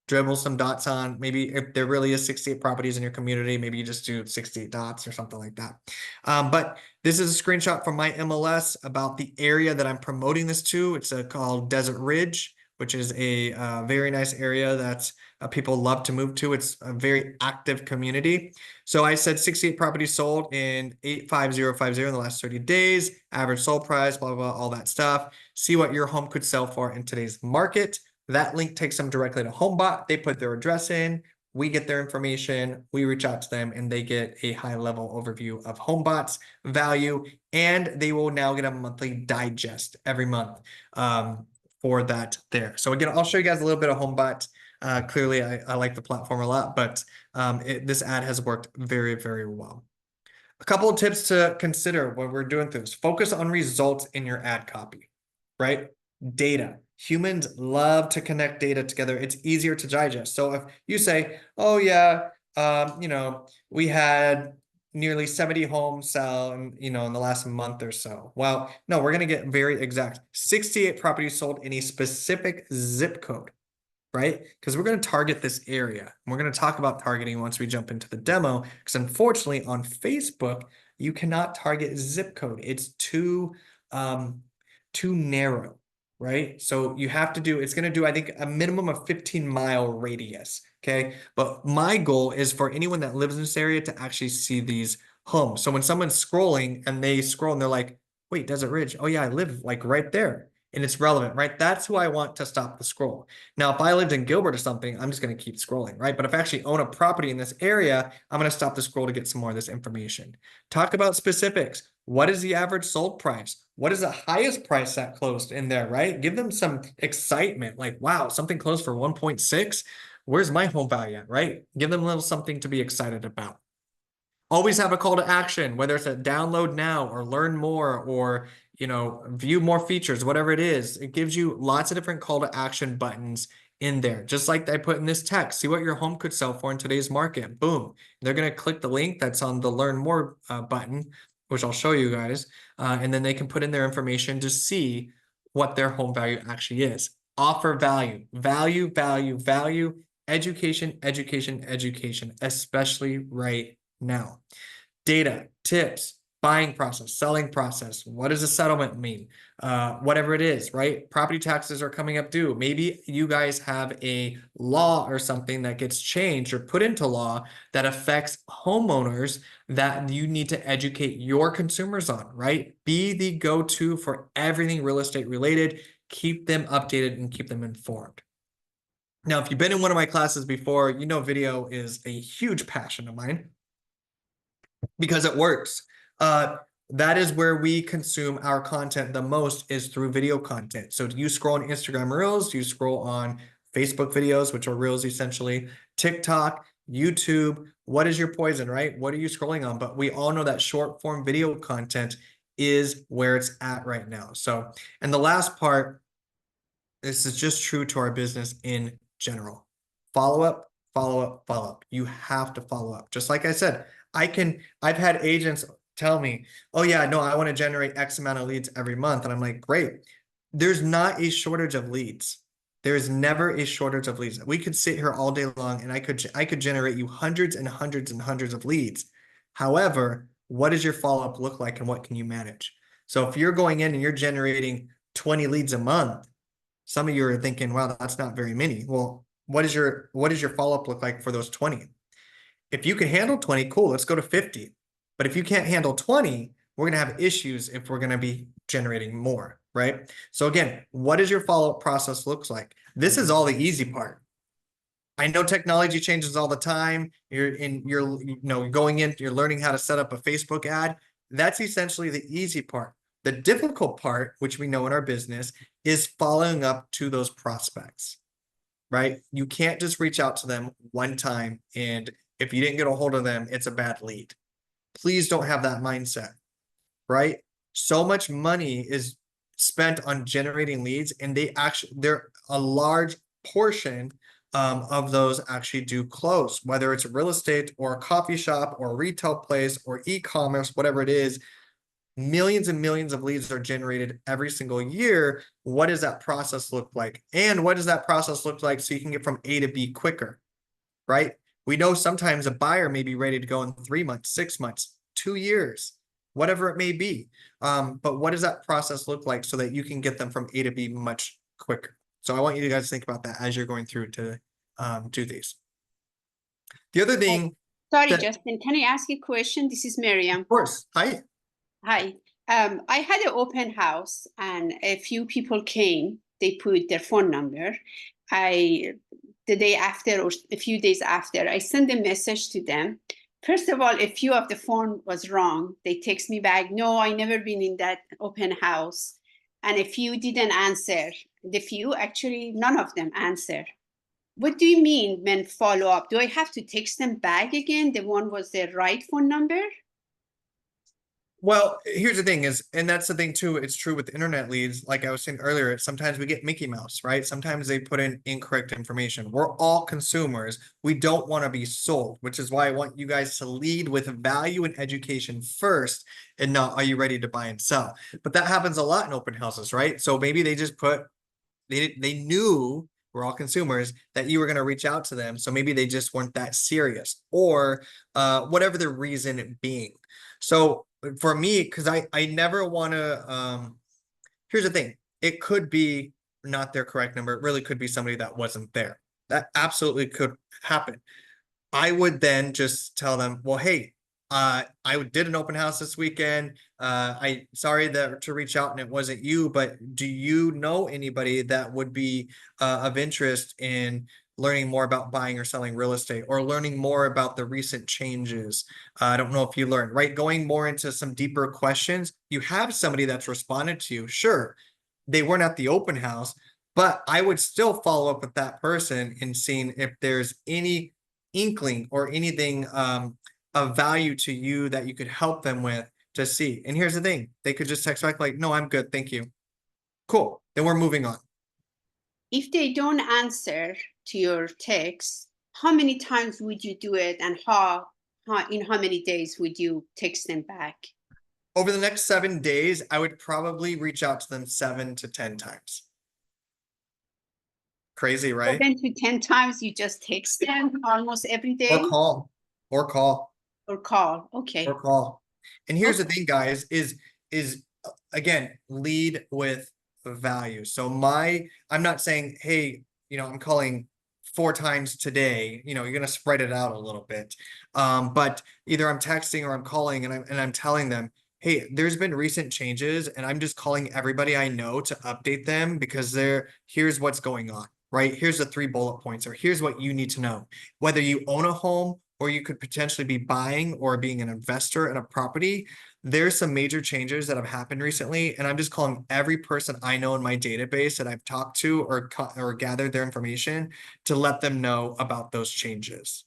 dribble some dots on. Maybe if there really is 68 properties in your community, maybe you just do 68 dots or something like that. But this is a screenshot from my MLS about the area that I'm promoting this to. It's called Desert Ridge, which is a very nice area that people love to move to. It's a very active community. So I said 68 properties sold in 85050 in the last 30 days, average sold price, blah, blah, blah, all that stuff. See what your home could sell for in today's market. That link takes them directly to HomeBot. They put their address in, we get their information, we reach out to them, and they get a high-level overview of HomeBot's value, and they will now get a monthly digest every month for that there. So again, I'll show you guys a little bit of HomeBot. Clearly, I like the platform a lot, but this ad has worked very, very well. A couple of tips to consider when we're doing things. Focus on results in your ad copy, right? Data. Humans love to connect data together. It's easier to digest. So if you say, oh yeah, we had nearly 70 homes sell in the last month or so. Well, no, we're going to get very exact. 68 properties sold in a specific zip code, right? Because we're going to target this area. And we're going to talk about targeting once we jump into the demo. Because unfortunately on Facebook, you cannot target zip code. It's too narrow. Right? So you have to do, it's going to do, I think, a minimum of 15-mile radius. Okay. But my goal is for anyone that lives in this area to actually see these homes. So when someone's scrolling and they scroll and they're like, wait, Desert Ridge. Oh yeah, I live like right there. And it's relevant, right? That's who I want to stop the scroll. Now, if I lived in Gilbert or something, I'm just going to keep scrolling, right? But if I actually own a property in this area, I'm going to stop the scroll to get some more of this information. Talk about specifics. What is the average sold price? What is the highest price that closed in there, right? Give them some excitement, like, wow, something closed for 1.6. Where's my home value at, right? Give them a little something to be excited about. Always have a call to action, whether it's a download now or learn more or, view more features, whatever it is. It gives you lots of different call to action buttons in there, just like I put in this text. See what your home could sell for in today's market. Boom. They're going to click the link that's on the learn more button, which I'll show you guys. And then they can put in their information to see what their home value actually is. Offer value, value, value, value, education, education, education, especially right now. Data, tips, buying process, selling process. What does a settlement mean? Whatever it is, right? Property taxes are coming up due. Maybe you guys have a law or something that gets changed or put into law that affects homeowners that you need to educate your consumers on, right? Be the go-to for everything real estate related. Keep them updated and keep them informed. Now, if you've been in one of my classes before, you know video is a huge passion of mine because it works. That is where we consume our content the most, is through video content. So do you scroll on Instagram Reels? Do you scroll on Facebook videos, which are Reels essentially, TikTok, YouTube? What is your poison, right? What are you scrolling on? But we all know that short form video content is where it's at right now. So, and the last part, this is just true to our business in general. Follow up, follow up, follow up. You have to follow up. Just like I said, I've had agents tell me, oh yeah, no, I want to generate X amount of leads every month. And I'm like, great. There's not a shortage of leads. There's never a shortage of leads. We could sit here all day long and I could generate you hundreds and hundreds and hundreds of leads. However, what does your follow-up look like and what can you manage? So if you're going in and you're generating 20 leads a month, some of you are thinking, wow, that's not very many. Well, what does your follow-up look like for those 20? If you can handle 20, cool, let's go to 50. But if you can't handle 20, we're going to have issues if we're going to be generating more, right? So again, what does your follow-up process looks like? This is all the easy part. I know technology changes all the time. You're going in, you're learning how to set up a Facebook ad. That's essentially the easy part. The difficult part, which we know in our business, is following up to those prospects, right? You can't just reach out to them one time, and if you didn't get a hold of them, it's a bad lead. Please don't have that mindset, right? So much money is spent on generating leads, and they're a large portion of those actually do close, whether it's real estate or a coffee shop or a retail place or e-commerce, whatever it is. Millions and millions of leads are generated every single year. What does that process look like? And what does that process look like so you can get from A to B quicker, right? We know sometimes a buyer may be ready to go in 3 months, 6 months, 2 years, whatever it may be. But what does that process look like so that you can get them from A to B much quicker? So I want you guys to think about that as you're going through to do these. The other thing. Sorry, Justin, can I ask you a question? This is Miriam. Of course. Hi. Hi. I had an open house and a few people came. They put their phone number. The day after or a few days after, I sent a message to them. First of all, a few of the phone was wrong. They text me back, no, I never been in that open house. And a few didn't answer. The few, actually, none of them answered. What do you mean when follow up? Do I have to text them back again? The one was the right phone number? Well, here's the thing is, and that's the thing too, it's true with internet leads. Like I was saying earlier, sometimes we get Mickey Mouse, right? Sometimes they put in incorrect information. We're all consumers. We don't want to be sold, which is why I want you guys to lead with value and education first and not, are you ready to buy and sell? But that happens a lot in open houses, right? So maybe they just they knew, we're all consumers, that you were going to reach out to them. So maybe they just weren't that serious, or whatever the reason being. So for me, because I never want to, here's the thing, it could be not their correct number. It really could be somebody that wasn't there. That absolutely could happen. I would then just tell them, well, hey, I did an open house this weekend. Sorry to reach out and it wasn't you, but do you know anybody that would be of interest in learning more about buying or selling real estate, or learning more about the recent changes? I don't know if you learned, right? Going more into some deeper questions. You have somebody that's responded to you. Sure, they weren't at the open house, but I would still follow up with that person and seeing if there's any inkling or anything of value to you that you could help them with to see. And here's the thing, they could just text back like, no, I'm good, thank you. Cool, then we're moving on. if they don't answer to your text, how many times would you do it, and in how many days would you text them back? Over the next 7 days, I would probably reach out to them 7 to 10 times. Crazy, right? 7 to 10 times you just text them almost every day? Or call, or call. Or call, okay. Or call. And here's the thing, guys, is again, lead with value. So I'm not saying, hey, I'm calling 4 times today, you're gonna spread it out a little bit. But either I'm texting or I'm calling and I'm telling them, hey, there's been recent changes and I'm just calling everybody I know to update them because here's what's going on, right? Here's the 3 bullet points, or here's what you need to know. Whether you own a home or you could potentially be buying or being an investor in a property, there's some major changes that have happened recently. And I'm just calling every person I know in my database that I've talked to or gathered their information to let them know about those changes.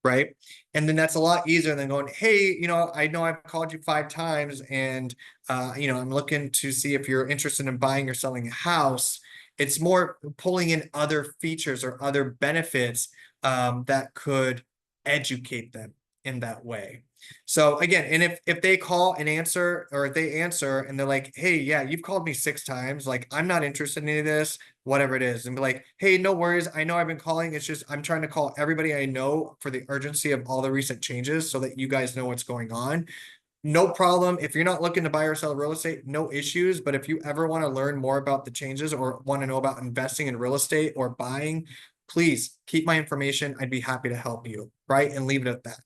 Right. And then that's a lot easier than going, hey, I know I've called you 5 times and, I'm looking to see if you're interested in buying or selling a house. It's more pulling in other features or other benefits that could educate them in that way. So again, and if they call and answer, or if they answer and they're like, hey, yeah, you've called me 6 times, like, I'm not interested in any of this, whatever it is, and be like, hey, no worries, I know I've been calling, it's just I'm trying to call everybody I know for the urgency of all the recent changes so that you guys know what's going on. No problem. If you're not looking to buy or sell real estate, no issues. But if you ever want to learn more about the changes or want to know about investing in real estate or buying, please keep my information. I'd be happy to help you, right? And leave it at that.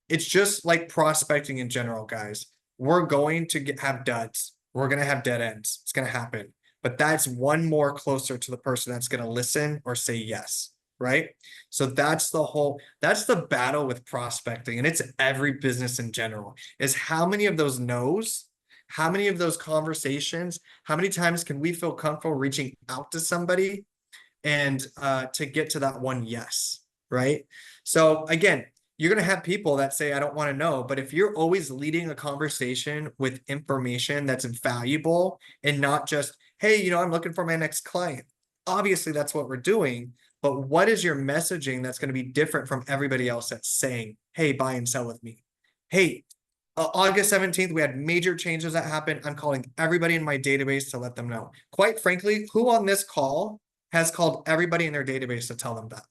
It's just like prospecting in general, guys. We're going to have duds. We're going to have dead ends. It's going to happen. But that's one more closer to the person that's going to listen or say yes, right? So that's the battle with prospecting. And it's every business in general, is how many of those no's, how many of those conversations, how many times can we feel comfortable reaching out to somebody and to get to that one yes, right? So again, you're going to have people that say, I don't want to know. But if you're always leading a conversation with information that's valuable and not just, hey, I'm looking for my next client. Obviously, that's what we're doing. But what is your messaging that's going to be different from everybody else that's saying, hey, buy and sell with me? Hey, August 17th, we had major changes that happened. I'm calling everybody in my database to let them know. Quite frankly, who on this call has called everybody in their database to tell them that?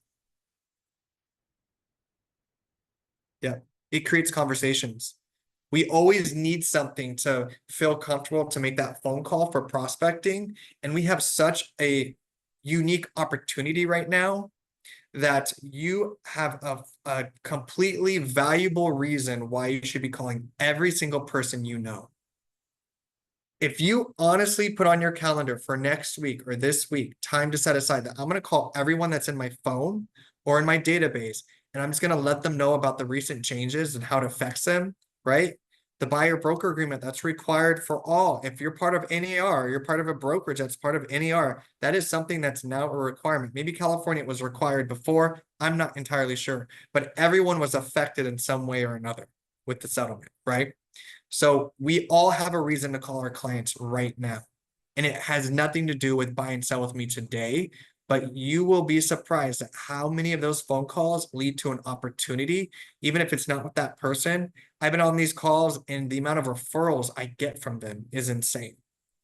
Yeah, it creates conversations. We always need something to feel comfortable to make that phone call for prospecting. And we have such a unique opportunity right now that you have a completely valuable reason why you should be calling every single person you know. If you honestly put on your calendar for next week or this week, time to set aside that I'm going to call everyone that's in my phone or in my database, and I'm just going to let them know about the recent changes and how it affects them, right? The buyer broker agreement, that's required for all. If you're part of NAR, you're part of a brokerage that's part of NAR, that is something that's now a requirement. Maybe California was required before, I'm not entirely sure, but everyone was affected in some way or another with the settlement, right? So we all have a reason to call our clients right now. And it has nothing to do with buy and sell with me today, but you will be surprised at how many of those phone calls lead to an opportunity, even if it's not with that person. I've been on these calls and the amount of referrals I get from them is insane.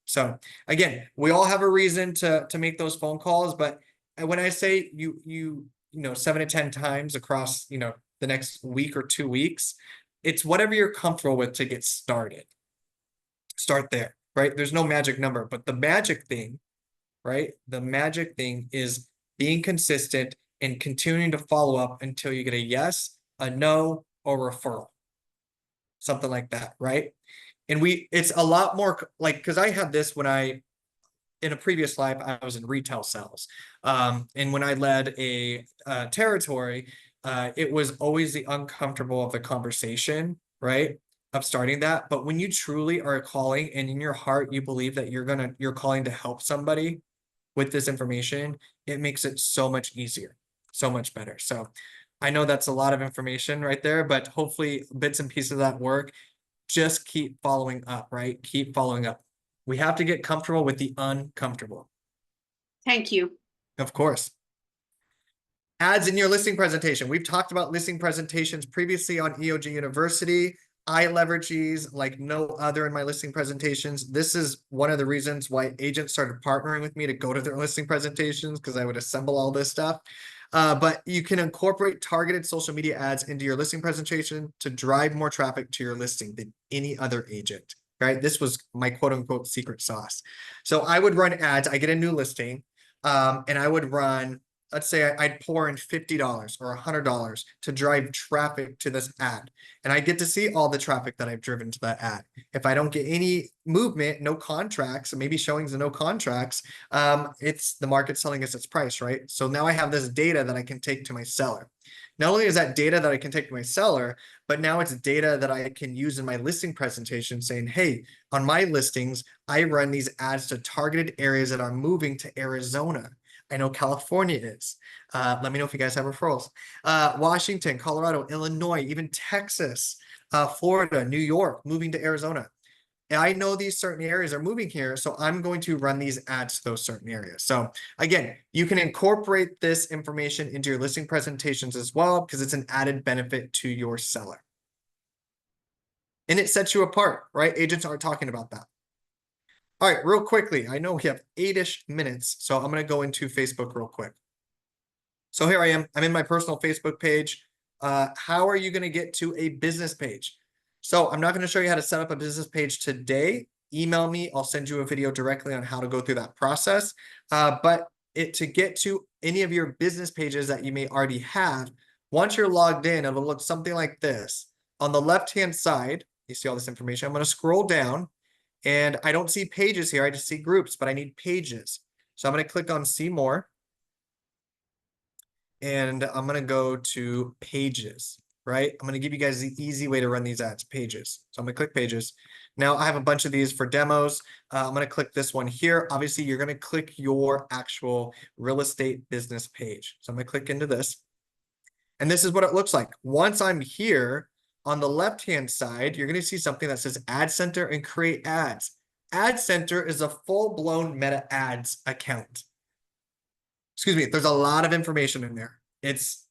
So again, we all have a reason to make those phone calls, but when I say you 7 to 10 times across, the next week or 2 weeks, it's whatever you're comfortable with to get started. Start there, right? There's no magic number, but the magic thing, right? The magic thing is being consistent and continuing to follow up until you get a yes, a no, or referral. Something like that, right? And it's a lot more like, because I had this when in a previous life, I was in retail sales. And when I led a territory, it was always the uncomfortable of the conversation, right? Of starting that. But when you truly are calling and in your heart, you believe that you're calling to help somebody with this information, it makes it so much easier, so much better. So I know that's a lot of information right there, but hopefully bits and pieces of that work. Just keep following up, right? Keep following up. We have to get comfortable with the uncomfortable. Thank you. Of course. Ads in your listing presentation. We've talked about listing presentations previously on EOG University. I leverage these like no other in my listing presentations. This is one of the reasons why agents started partnering with me to go to their listing presentations, because I would assemble all this stuff. But you can incorporate targeted social media ads into your listing presentation to drive more traffic to your listing than any other agent, right? This was my quote unquote secret sauce. So I would run ads. I get a new listing, and I would run, let's say I'd pour in $50 or $100 to drive traffic to this ad. And I get to see all the traffic that I've driven to that ad. If I don't get any movement, no contracts, maybe showings and no contracts, it's the market selling us its price, right? So now I have this data that I can take to my seller. Not only is that data that I can take to my seller, but now it's data that I can use in my listing presentation saying, hey, on my listings, I run these ads to targeted areas that are moving to Arizona. I know California is. Let me know if you guys have referrals. Washington, Colorado, Illinois, even Texas, Florida, New York, moving to Arizona. And I know these certain areas are moving here, so I'm going to run these ads to those certain areas. So again, you can incorporate this information into your listing presentations as well, because it's an added benefit to your seller. And it sets you apart, right? Agents aren't talking about that. All right, real quickly, I know we have 8-ish minutes, so I'm going to go into Facebook real quick. So here I am. I'm in my personal Facebook page. How are you going to get to a business page? So I'm not going to show you how to set up a business page today. Email me. I'll send you a video directly on how to go through that process. But to get to any of your business pages that you may already have, once you're logged in, it'll look something like this. On the left-hand side, you see all this information. I'm going to scroll down. And I don't see pages here. I just see groups, but I need pages. So I'm going to click on see more. And I'm going to go to pages, right? I'm going to give you guys the easy way to run these ads, pages. So I'm going to click pages. Now I have a bunch of these for demos. I'm going to click this one here. Obviously, you're going to click your actual real estate business page. So I'm going to click into this. And this is what it looks like. Once I'm here, on the left-hand side, you're going to see something that says Ad Center and Create Ads. Ad Center is a full-blown Meta Ads account. Excuse me, there's a lot of information in there. It's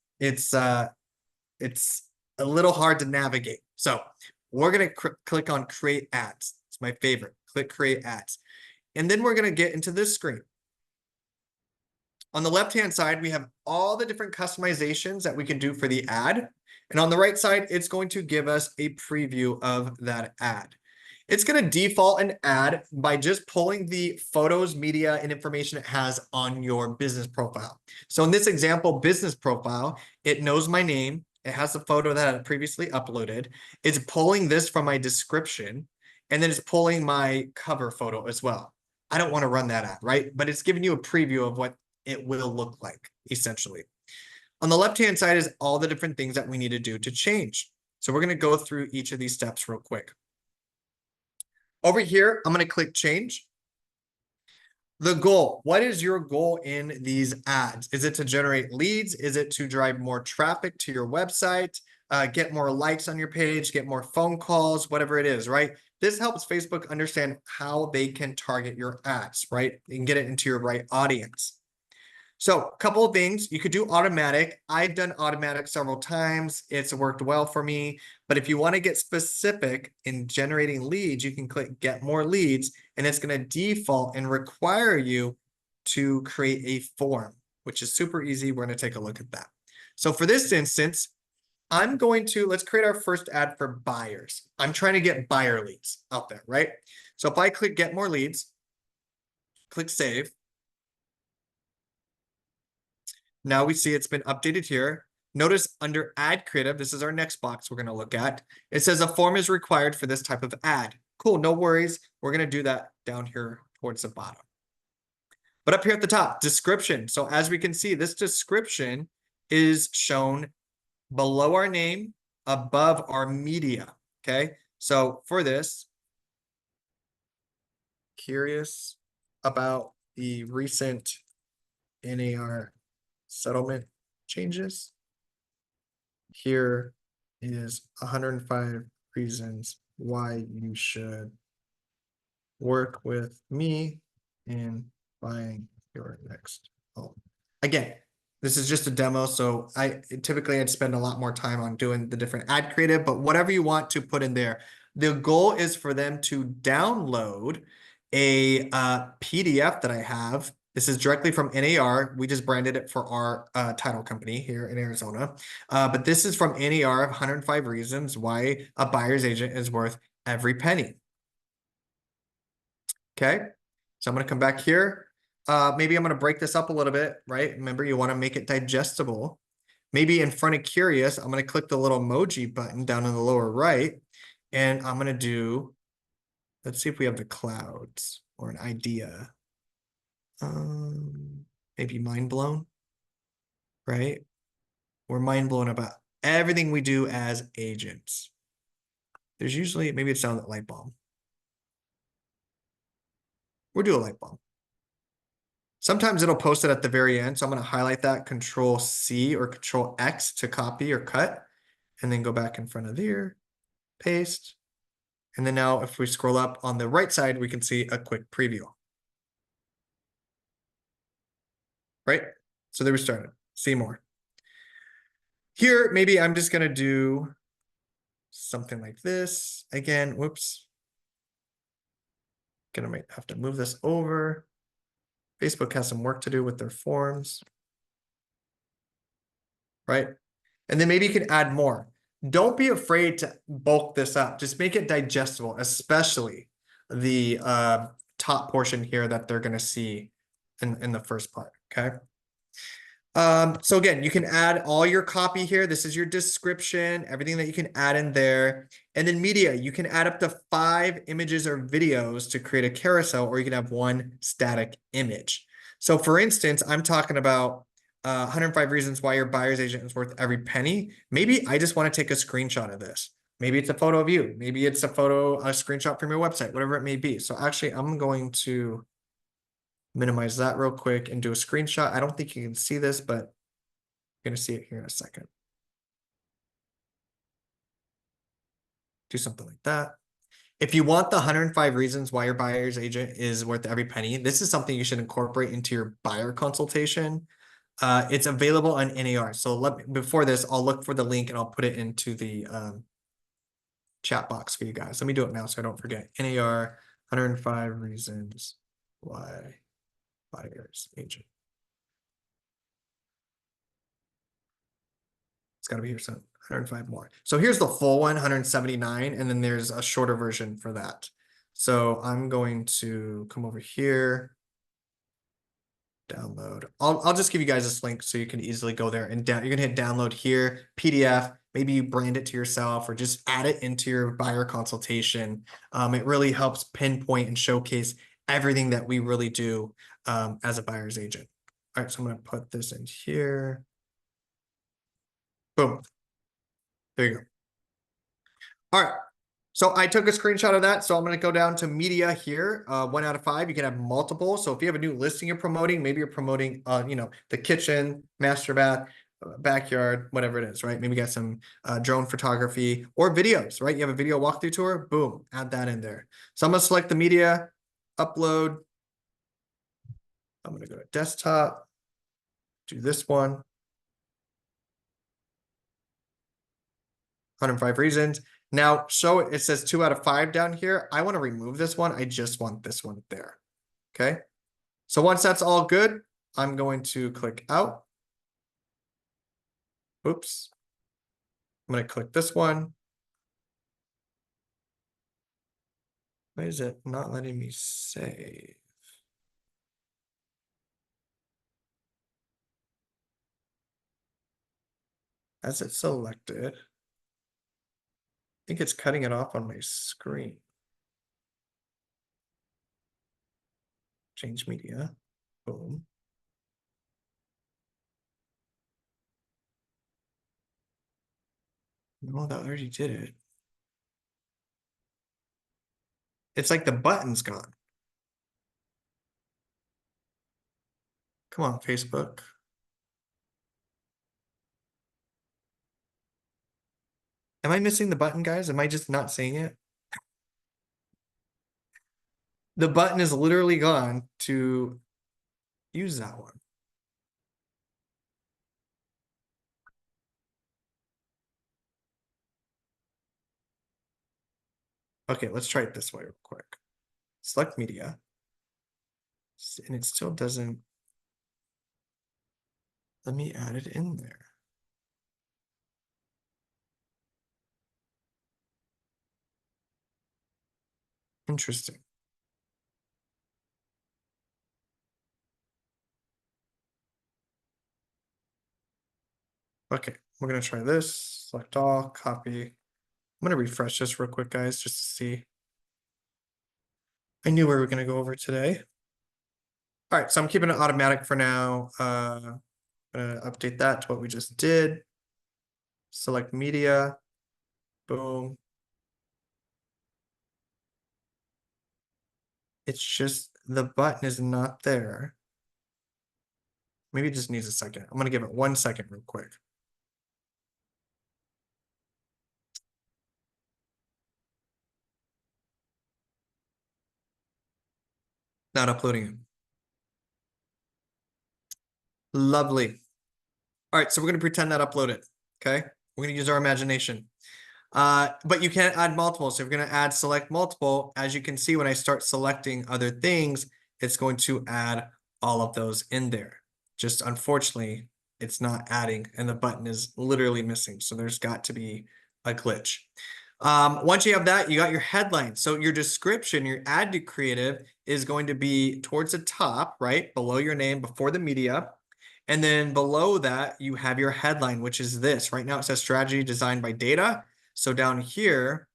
a little hard to navigate. So we're going to click on Create Ads. It's my favorite. Click Create Ads. And then we're going to get into this screen. On the left-hand side, we have all the different customizations that we can do for the ad. And on the right side, it's going to give us a preview of that ad. It's going to default an ad by just pulling the photos, media, and information it has on your business profile. So in this example, business profile, it knows my name. It has the photo that I previously uploaded. It's pulling this from my description, and then it's pulling my cover photo as well. I don't want to run that ad, right? But it's giving you a preview of what it will look like, essentially. On the left-hand side is all the different things that we need to do to change. So we're going to go through each of these steps real quick. Over here, I'm going to click change. The goal. What is your goal in these ads? Is it to generate leads? Is it to drive more traffic to your website? Get more likes on your page, get more phone calls, whatever it is, right? This helps Facebook understand how they can target your ads, right? And get it into your right audience. So a couple of things, you could do automatic. I've done automatic several times. It's worked well for me. But if you want to get specific in generating leads, you can click get more leads, and it's going to default and require you to create a form, which is super easy. We're going to take a look at that. So for this instance, let's create our first ad for buyers. I'm trying to get buyer leads out there, right? So if I click get more leads, click save. Now we see it's been updated here. Notice under ad creative, this is our next box we're going to look at. It says a form is required for this type of ad. Cool, no worries. We're going to do that down here towards the bottom. But up here at the top, description. So as we can see, this description is shown below our name, above our media. Okay, so for this, curious about the recent NAR settlement changes. Here is 105 reasons why you should work with me in buying your next home. Again, this is just a demo, so typically I'd spend a lot more time on doing the different ad creative, but whatever you want to put in there. The goal is for them to download a PDF that I have. This is directly from NAR. We just branded it for our title company here in Arizona. But this is from NAR of 105 reasons why a buyer's agent is worth every penny. Okay, so I'm going to come back here. Maybe I'm going to break this up a little bit, right? Remember, you want to make it digestible. Maybe in front of curious, I'm going to click the little emoji button down in the lower right. And I'm going to do, let's see if we have the clouds or an idea. Maybe mind blown, right? We're mind blown about everything we do as agents. There's usually, maybe it sounds like light bulb. We'll do a light bulb. Sometimes it'll post it at the very end. So I'm going to highlight that, Control C or Control X to copy or cut, and then go back in front of there, paste. And then now if we scroll up on the right side, we can see a quick preview. Right? So there we started. See more. Here, maybe I'm just going to do something like this. Again, whoops. Gonna have to move this over. Facebook has some work to do with their forms. Right? And then maybe you can add more. Don't be afraid to bulk this up. Just make it digestible, especially the top portion here that they're going to see in the first part. Okay. So again, you can add all your copy here. This is your description, everything that you can add in there. And then media, you can add up to 5 images or videos to create a carousel, or you can have one static image. So for instance, I'm talking about 105 reasons why your buyer's agent is worth every penny. Maybe I just want to take a screenshot of this. Maybe it's a photo of you. Maybe it's a screenshot from your website, whatever it may be. So actually, I'm going to minimize that real quick and do a screenshot. I don't think you can see this, but you're going to see it here in a second. Do something like that. If you want the 105 reasons why your buyer's agent is worth every penny, this is something you should incorporate into your buyer consultation. It's available on NAR. So before this, I'll look for the link and I'll put it into the chat box for you guys. Let me do it now so I don't forget. NAR 105 reasons why buyer's agent. It's got to be here soon. 105 more. So here's the full one, 179, and then there's a shorter version for that. So I'm going to come over here. Download. I'll just give you guys this link so you can easily go there and you're gonna hit download here, PDF. Maybe you brand it to yourself or just add it into your buyer consultation. It really helps pinpoint and showcase everything that we really do as a buyer's agent. All right, so I'm gonna put this in here. Boom. There you go. All right. So I took a screenshot of that. So I'm going to go down to media here. 1 out of 5. You can have multiple. So if you have a new listing you're promoting, maybe you're promoting, the kitchen, master bath, backyard, whatever it is, right? Maybe you got some drone photography or videos, right? You have a video walkthrough tour. Boom, add that in there. So I'm going to select the media, upload. I'm going to go to desktop, do this one. 105 reasons. Now, so it says 2 out of 5 down here. I want to remove this one. I just want this one there. Okay. So once that's all good, I'm going to click out. Oops. I'm going to click this one. Why is it not letting me save? As it's selected. I think it's cutting it off on my screen. Change media. Boom. No, that already did it. It's like the button's gone. Come on, Facebook. Am I missing the button, guys? Am I just not seeing it? The button is literally gone to use that one. Okay, let's try it this way real quick. Select media. And it still doesn't. Let me add it in there. Interesting. Okay, we're gonna try this. Select all, copy. I'm gonna refresh this real quick, guys, just to see. I knew we were gonna go over today. All right, so I'm keeping it automatic for now. I'm gonna update that to what we just did. Select media. Boom. It's just the button is not there. Maybe it just needs a second. I'm gonna give it 1 second real quick. Not uploading it. Lovely. All right, so we're gonna pretend that uploaded. Okay, we're gonna use our imagination. But you can't add multiple. So if you're gonna add select multiple, as you can see, when I start selecting other things, it's going to add all of those in there. Just unfortunately, it's not adding and the button is literally missing. So there's got to be a glitch. Once you have that, you got your headline. So your description, your add to creative is going to be towards the top, right? Below your name, before the media. And then below that, you have your headline, which is this. Right now it says strategy designed by Data. So down here,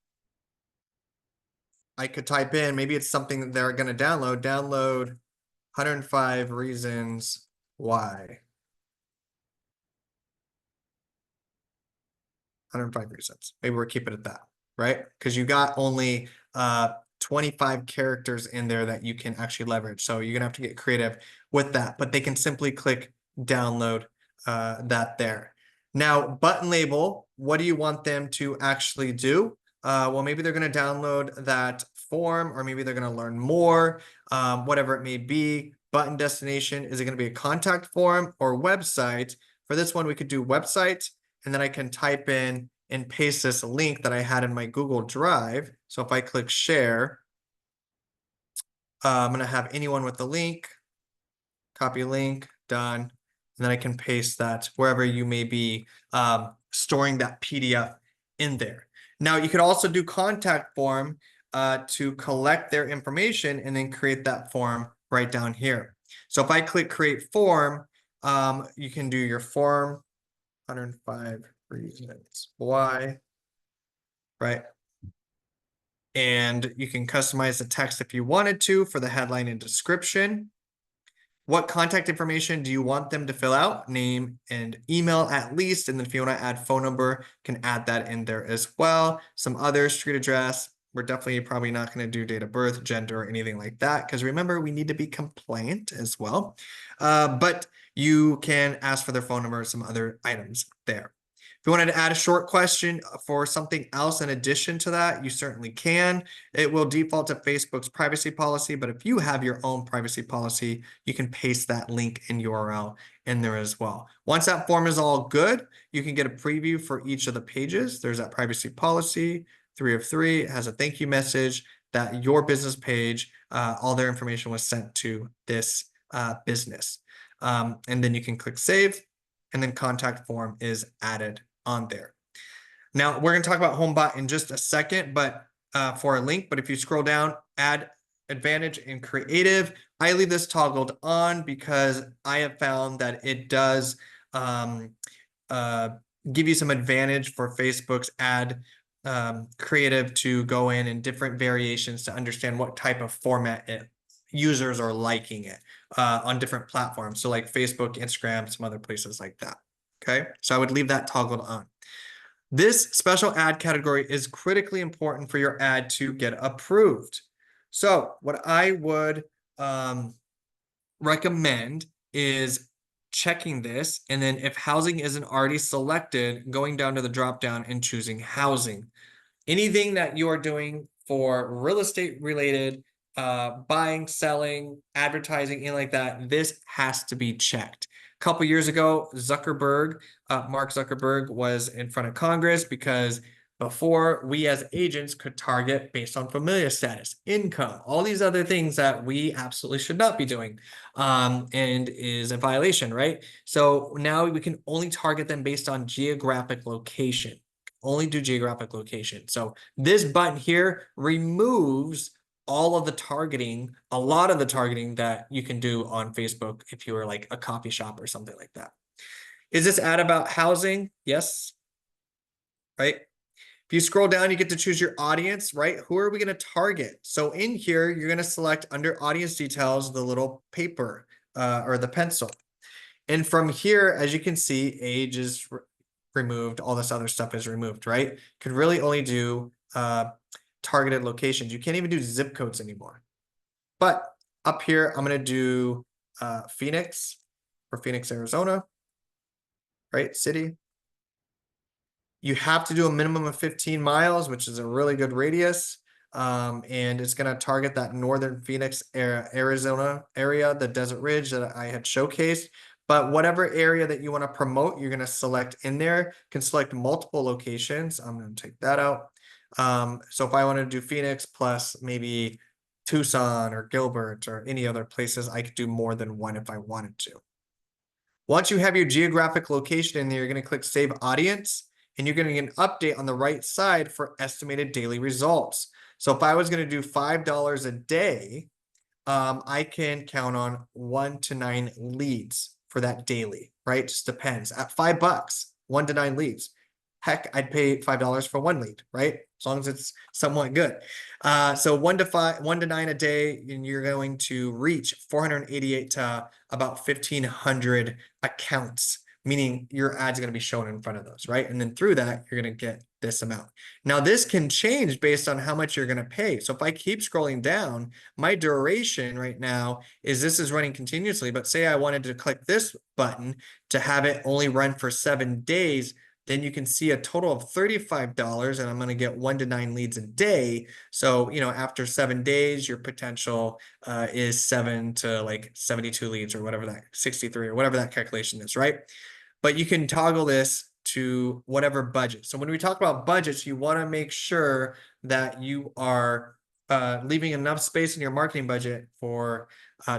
I could type in, maybe it's something that they're going to download 105 reasons why. 105 reasons. Maybe we're keeping it at that, right? Because you got only 25 characters in there that you can actually leverage. So you're gonna have to get creative with that, but they can simply click download that there. Now, button label, what do you want them to actually do? Well, maybe they're gonna download that form, or maybe they're gonna learn more, whatever it may be. Button destination, is it gonna be a contact form or website? For this one, we could do website, and then I can type in and paste this link that I had in my Google Drive. So if I click share, I'm gonna have anyone with the link, copy link, done. And then I can paste that wherever you may be storing that PDF in there. Now you could also do contact form to collect their information and then create that form right down here. So if I click create form, you can do your form, 105 reasons why, right? And you can customize the text if you wanted to for the headline and description. What contact information do you want them to fill out? Name and email at least. And then if you want to add phone number, can add that in there as well. Some other street address. We're definitely probably not going to do date of birth, gender, or anything like that. Because remember, we need to be compliant as well. But you can ask for their phone number, some other items there. If you wanted to add a short question for something else in addition to that, you certainly can. It will default to Facebook's privacy policy, but if you have your own privacy policy, you can paste that link and URL in there as well. Once that form is all good, you can get a preview for each of the pages. There's that privacy policy, 3 of 3. It has a thank you message that your business page, all their information was sent to this business. And then you can click save, and then contact form is added on there. Now we're going to talk about HomeBot in just a second, but for a link. But if you scroll down, add advantage and creative, I leave this toggled on because I have found that it does give you some advantage for Facebook's ad creative to go in and different variations to understand what type of format users are liking it on different platforms. So like Facebook, Instagram, some other places like that. Okay, so I would leave that toggled on. This special ad category is critically important for your ad to get approved. So what I would recommend is checking this, and then if housing isn't already selected, going down to the drop down and choosing housing. Anything that you are doing for real estate related buying, selling, advertising, anything like that, this has to be checked. A couple years ago, Mark Zuckerberg was in front of Congress because before we as agents could target based on familiar status, income, all these other things that we absolutely should not be doing, and is a violation, right? So now we can only target them based on geographic location, only do geographic location. So this button here removes all of the targeting, a lot of the targeting that you can do on Facebook if you were like a coffee shop or something like that. Is this ad about housing? Yes. Right? If you scroll down, you get to choose your audience, right? Who are we going to target? So in here, you're going to select under audience details, the little paper or the pencil. And from here, as you can see, age is removed. All this other stuff is removed, right? Could really only do targeted locations. You can't even do zip codes anymore. But up here, I'm going to do Phoenix or Phoenix, Arizona, right? City. You have to do a minimum of 15 miles, which is a really good radius. And it's going to target that northern Phoenix, Arizona area, the Desert Ridge that I had showcased. But whatever area that you want to promote, you're going to select in there. You can select multiple locations. I'm going to take that out. So if I want to do Phoenix plus maybe Tucson or Gilbert or any other places, I could do more than one if I wanted to. Once you have your geographic location in there, you're going to click Save Audience, and you're going to get an update on the right side for estimated daily results. So if I was going to do $5 a day, I can count on 1 to 9 leads for that daily, right? Just depends. At $5, 1 to 9 leads. Heck, I'd pay $5 for 1 lead, right? As long as it's somewhat good. So 1 to 9 a day, and you're going to reach 488 to about 1,500 accounts, meaning your ad's going to be shown in front of those, right? And then through that, you're going to get this amount. Now, this can change based on how much you're going to pay. So if I keep scrolling down, my duration right now is this is running continuously, but say I wanted to click this button to have it only run for 7 days, then you can see a total of $35, and I'm going to get 1 to 9 leads a day. So, you know, after 7 days, your potential is 7 to like 72 leads or whatever that 63 or whatever that calculation is, right? But you can toggle this to whatever budget. So when we talk about budgets, you want to make sure that you are leaving enough space in your marketing budget for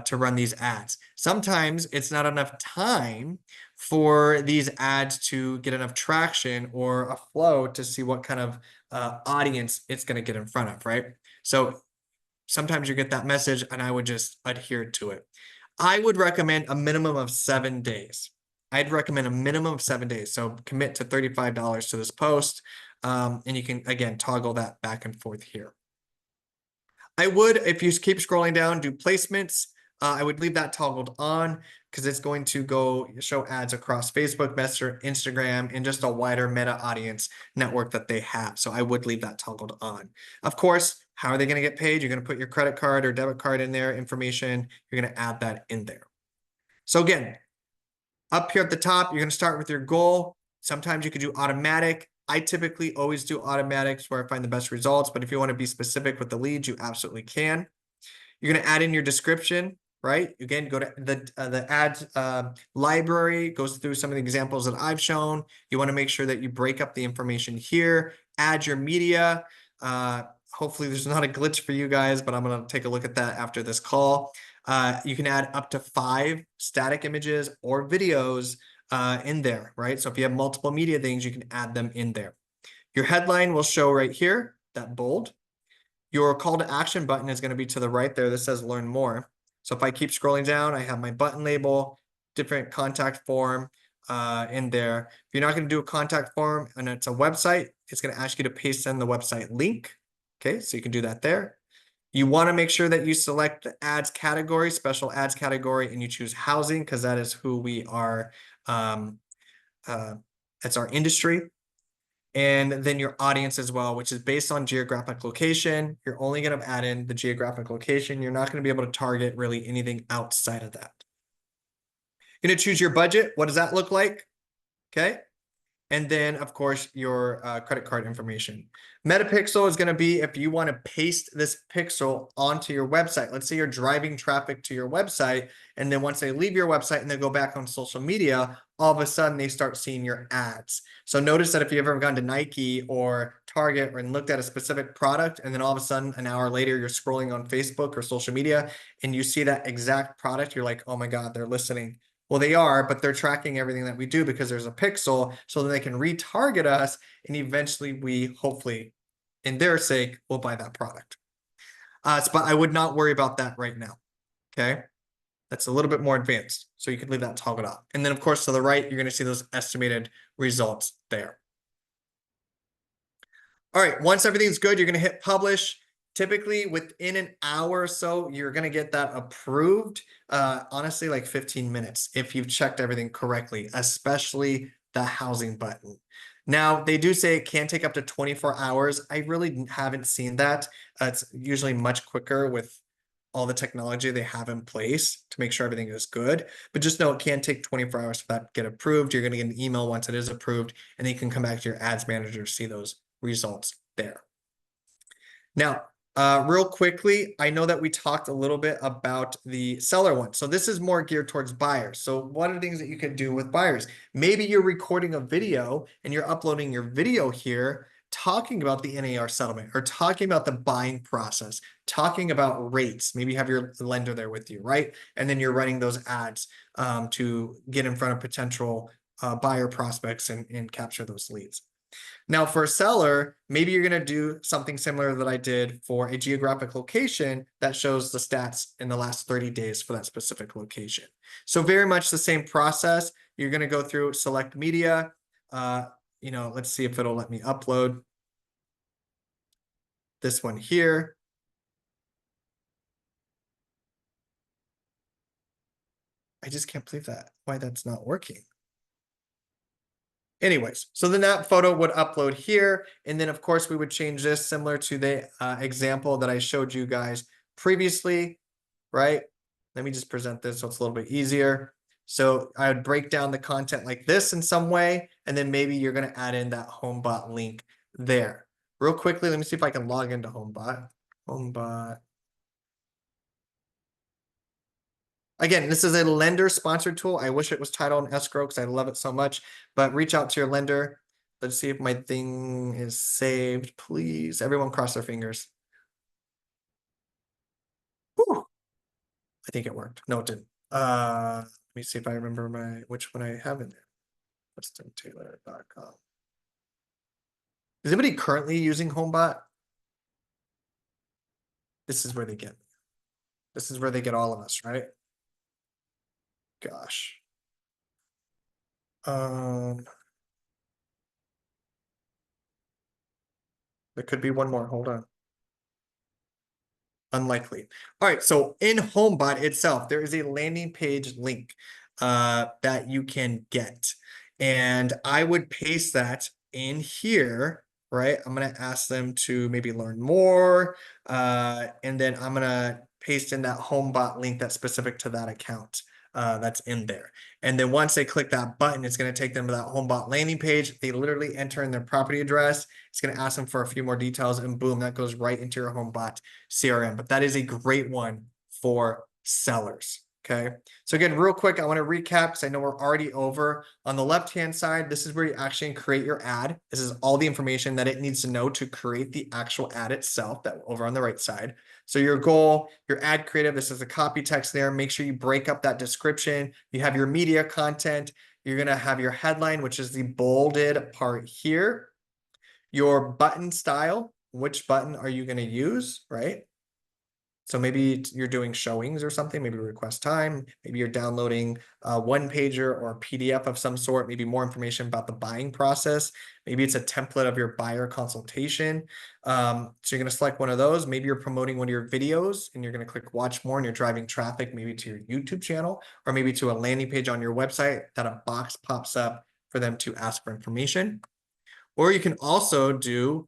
to run these ads. Sometimes it's not enough time for these ads to get enough traction or a flow to see what kind of audience it's going to get in front of, right? So sometimes you get that message, and I would just adhere to it. I would recommend a minimum of 7 days. I'd recommend a minimum of 7 days. So commit to $35 to this post. And you can, again, toggle that back and forth here. I would, if you keep scrolling down, do placements. I would leave that toggled on because it's going to go show ads across Facebook, Messenger, Instagram, and just a wider meta audience network that they have. So I would leave that toggled on. Of course, how are they going to get paid? You're going to put your credit card or debit card in there, information. You're going to add that in there. So again, up here at the top, you're going to start with your goal. Sometimes you could do automatic. I typically always do automatics where I find the best results, but if you want to be specific with the leads, you absolutely can. You're going to add in your description, right? Again, go to the ads library, goes through some of the examples that I've shown. You want to make sure that you break up the information here, add your media. Hopefully there's not a glitch for you guys, but I'm going to take a look at that after this call. You can add up to 5 static images or videos in there, right? So if you have multiple media things, you can add them in there. Your headline will show right here, that bold. Your call to action button is going to be to the right there. This says learn more. So if I keep scrolling down, I have my button label, different contact form in there. If you're not going to do a contact form and it's a website, it's going to ask you to paste in the website link. Okay, so you can do that there. You want to make sure that you select the ads category, special ads category, and you choose housing because that is who we are. That's our industry. And then your audience as well, which is based on geographic location. You're only going to add in the geographic location. You're not going to be able to target really anything outside of that. You're going to choose your budget. What does that look like? Okay. And then, of course, your credit card information. Metapixel is going to be if you want to paste this pixel onto your website. Let's say you're driving traffic to your website, and then once they leave your website and they go back on social media, all of a sudden they start seeing your ads. So notice that if you've ever gone to Nike or Target and looked at a specific product, and then all of a sudden an hour later you're scrolling on Facebook or social media and you see that exact product, you're like, oh my God, they're listening. Well, they are, but they're tracking everything that we do because there's a pixel so that they can retarget us, and eventually we hopefully, in their sake, will buy that product. But I would not worry about that right now. Okay. That's a little bit more advanced. So you can leave that toggled off. And then of course, to the right, you're going to see those estimated results there. All right. Once everything's good, you're going to hit publish. Typically within an hour or so, you're going to get that approved. Honestly, like 15 minutes if you've checked everything correctly, especially the housing button. Now, they do say it can take up to 24 hours. I really haven't seen that. It's usually much quicker with all the technology they have in place to make sure everything is good. But just know it can take 24 hours for that to get approved. You're going to get an email once it is approved, and then you can come back to your ads manager to see those results there. Now, real quickly, I know that we talked a little bit about the seller one. So this is more geared towards buyers. So what are things that you can do with buyers? Maybe you're recording a video and you're uploading your video here talking about the NAR settlement or talking about the buying process, talking about rates. Maybe you have your lender there with you, right? And then you're running those ads to get in front of potential buyer prospects and capture those leads. Now for a seller, maybe you're going to do something similar that I did for a geographic location that shows the stats in the last 30 days for that specific location. So very much the same process. You're going to go through select media. Let's see if it'll let me upload this one here. I just can't believe why that's not working. Anyways, so then that photo would upload here. And then of course we would change this similar to the example that I showed you guys previously, right? Let me just present this so it's a little bit easier. So I would break down the content like this in some way, and then maybe you're going to add in that HomeBot link there. Real quickly, let me see if I can log into HomeBot. HomeBot. Again, this is a lender sponsored tool. I wish it was titled in escrow because I love it so much, but reach out to your lender. Let's see if my thing is saved, please. Everyone cross their fingers. Whew. I think it worked. No, it didn't. Let me see if I remember which one I have in there. WestonTaylor.com. Is anybody currently using HomeBot? This is where they get me. This is where they get all of us, right? Gosh. There could be one more. Hold on. Unlikely. All right. So in HomeBot itself, there is a landing page link that you can get. And I would paste that in here, right? I'm going to ask them to maybe learn more. And then I'm going to paste in that HomeBot link that's specific to that account. That's in there. And then once they click that button, it's going to take them to that HomeBot landing page. They literally enter in their property address. It's going to ask them for a few more details, and boom, that goes right into your HomeBot CRM. But that is a great one for sellers. Okay. So again, real quick, I want to recap because I know we're already over. On the left-hand side, this is where you actually create your ad. This is all the information that it needs to know to create the actual ad itself, that over on the right side. So your goal, your ad creative, this is a copy text there. Make sure you break up that description. You have your media content. You're going to have your headline, which is the bolded part here. Your button style, which button are you going to use, right? So maybe you're doing showings or something, maybe request time, maybe you're downloading a one pager or a PDF of some sort, maybe more information about the buying process. Maybe it's a template of your buyer consultation. So you're going to select one of those. Maybe you're promoting one of your videos and you're going to click watch more and you're driving traffic maybe to your YouTube channel or maybe to a landing page on your website that a box pops up for them to ask for information. Or you can also do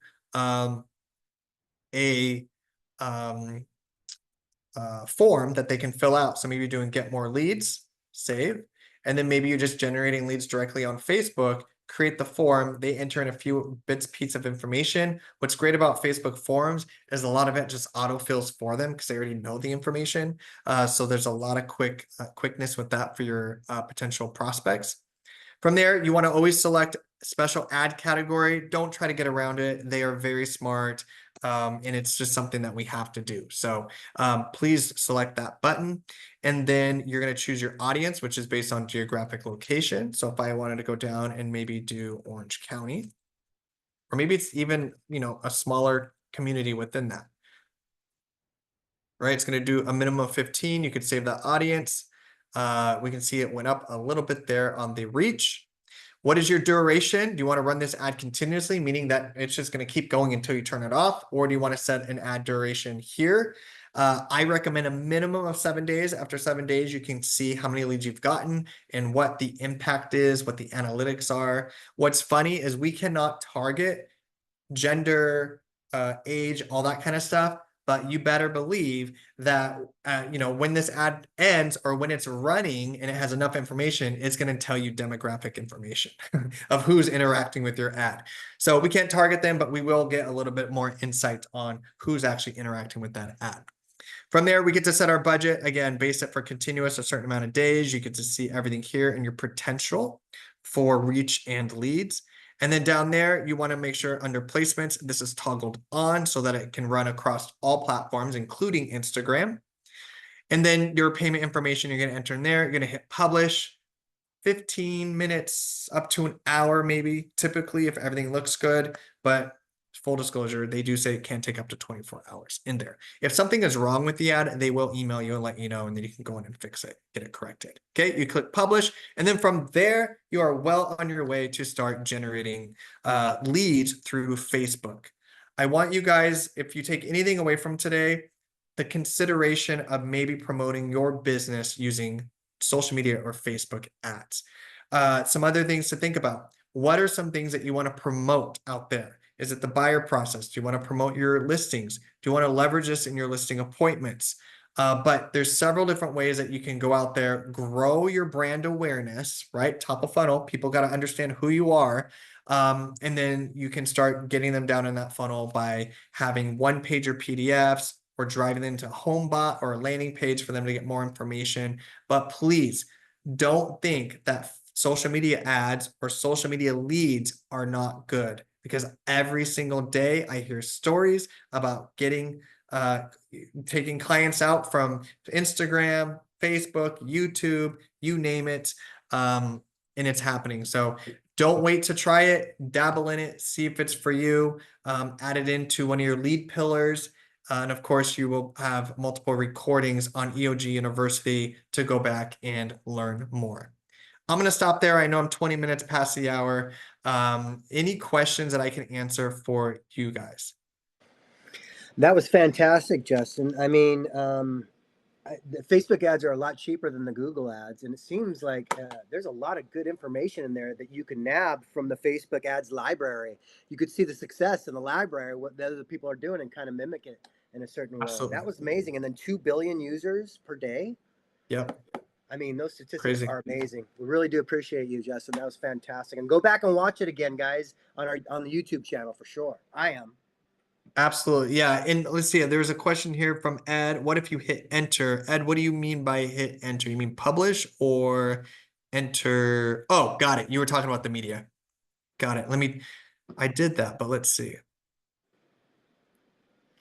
form that they can fill out. So maybe you're doing get more leads, save, and then maybe you're just generating leads directly on Facebook create the form, they enter in a few pieces of information. What's great about Facebook forums is a lot of it just autofills for them because they already know the information. So there's a lot of quickness with that for your potential prospects. From there, you want to always select special ad category. Don't try to get around it. They are very smart. And it's just something that we have to do. So please select that button. And then you're going to choose your audience, which is based on geographic location. So if I wanted to go down and maybe do Orange County, or maybe it's even, a smaller community within that. Right? It's going to do a minimum of 15. You could save that audience. We can see it went up a little bit there on the reach. What is your duration? Do you want to run this ad continuously, meaning that it's just going to keep going until you turn it off? Or do you want to set an ad duration here? I recommend a minimum of 7 days. After 7 days, you can see how many leads you've gotten and what the impact is, what the analytics are. What's funny is we cannot target gender, age, all that kind of stuff. But you better believe that, when this ad ends or when it's running and it has enough information, it's going to tell you demographic information of who's interacting with your ad. So we can't target them, but we will get a little bit more insight on who's actually interacting with that ad. From there, we get to set our budget. Again, base it for continuous, a certain amount of days. You get to see everything here and your potential for reach and leads. And then down there, you want to make sure under placements, this is toggled on so that it can run across all platforms, including Instagram. And then your payment information, you're going to enter in there. You're going to hit publish. 15 minutes up to an hour, maybe, typically, if everything looks good. But full disclosure, they do say it can take up to 24 hours in there. If something is wrong with the ad, they will email you and let you know, and then you can go in and fix it, get it corrected. Okay, you click publish, and then from there, you are well on your way to start generating leads through Facebook. I want you guys, if you take anything away from today, the consideration of maybe promoting your business using social media or Facebook ads. Some other things to think about. What are some things that you want to promote out there? Is it the buyer process? Do you want to promote your listings? Do you want to leverage this in your listing appointments? But there's several different ways that you can go out there, grow your brand awareness, right? Top of funnel, people got to understand who you are. And then you can start getting them down in that funnel by having one-pager PDFs or driving them to a home bot or a landing page for them to get more information. But please don't think that social media ads or social media leads are not good, because every single day I hear stories about taking clients out from Instagram, Facebook, YouTube, you name it, and it's happening. So don't wait to try it, dabble in it, see if it's for you, add it into one of your lead pillars. And of course, you will have multiple recordings on EOG University to go back and learn more. I'm going to stop there. I know I'm 20 minutes past the hour. Any questions that I can answer for you guys? That was fantastic, Justin. I mean, the Facebook ads are a lot cheaper than the Google ads, and it seems like there's a lot of good information in there that you can nab from the Facebook ads library. You could see the success in the library, what the other people are doing, and kind of mimic it in a certain way. Absolutely. That was amazing. And then 2 billion users per day. Yep. I mean, those statistics Crazy. are amazing. We really do appreciate you, Justin. That was fantastic. And go back and watch it again, guys, on the YouTube channel for sure. I am. Absolutely. Yeah. And let's see. There's a question here from Ed. What if you hit enter? Ed, what do you mean by hit enter? You mean publish or enter? Oh, got it. You were talking about the media. Got it. I did that, but let's see.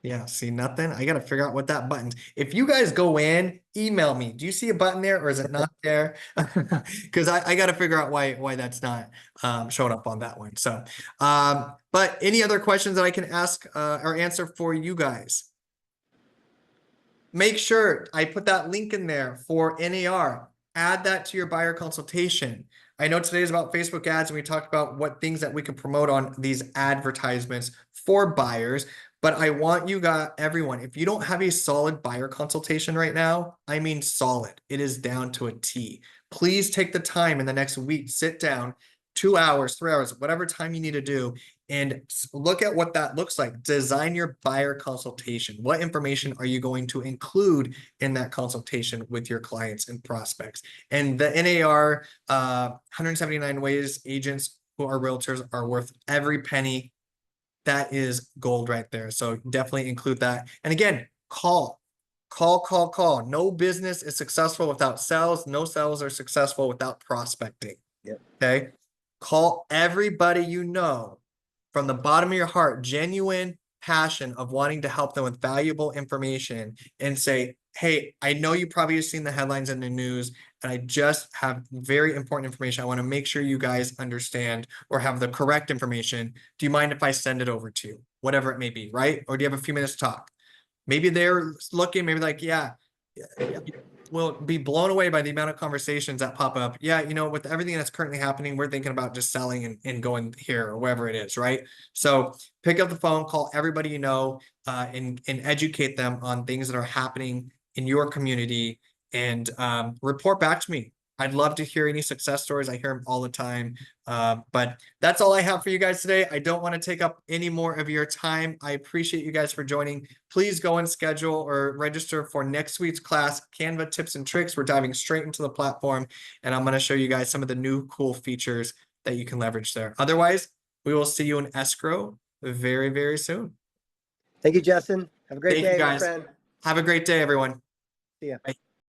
Yeah, see nothing. I got to figure out what that button's. If you guys go in, email me. Do you see a button there or is it not there? Because I got to figure out why that's not showing up on that one. So, but any other questions that I can ask or answer for you guys? Make sure I put that link in there for NAR. Add that to your buyer consultation. I know today is about Facebook ads and we talked about what things that we can promote on these advertisements for buyers. But I want you guys, everyone, if you don't have a solid buyer consultation right now, I mean solid, it is down to a T. Please take the time in the next week, sit down, 2 hours, 3 hours, whatever time you need to do, and look at what that looks like. Design your buyer consultation. What information are you going to include in that consultation with your clients and prospects? And the NAR 179 Ways Agents who are realtors are worth every penny. That is gold right there. So definitely include that. And again, call. No business is successful without sales. No sales are successful without prospecting. Yep. Okay. Call everybody you know from the bottom of your heart, genuine passion of wanting to help them with valuable information, and say, hey, I know you probably have seen the headlines in the news, and I just have very important information. I want to make sure you guys understand or have the correct information. Do you mind if I send it over to you? Whatever it may be, right? Or do you have a few minutes to talk? Maybe they're looking, maybe like, yeah, we'll be blown away by the amount of conversations that pop up. Yeah, with everything that's currently happening, we're thinking about just selling and going here or wherever it is, right? So pick up the phone, call everybody you know, and educate them on things that are happening in your community, and report back to me. I'd love to hear any success stories. I hear them all the time. But that's all I have for you guys today. I don't want to take up any more of your time. I appreciate you guys for joining. Please go and schedule or register for next week's class, Canva Tips and Tricks. We're diving straight into the platform, and I'm going to show you guys some of the new cool features that you can leverage there. Otherwise, we will see you in escrow very, very soon. Thank you, Justin. Have a great Thank you, day, my guys. friend. Have a great day, everyone. See ya. Bye.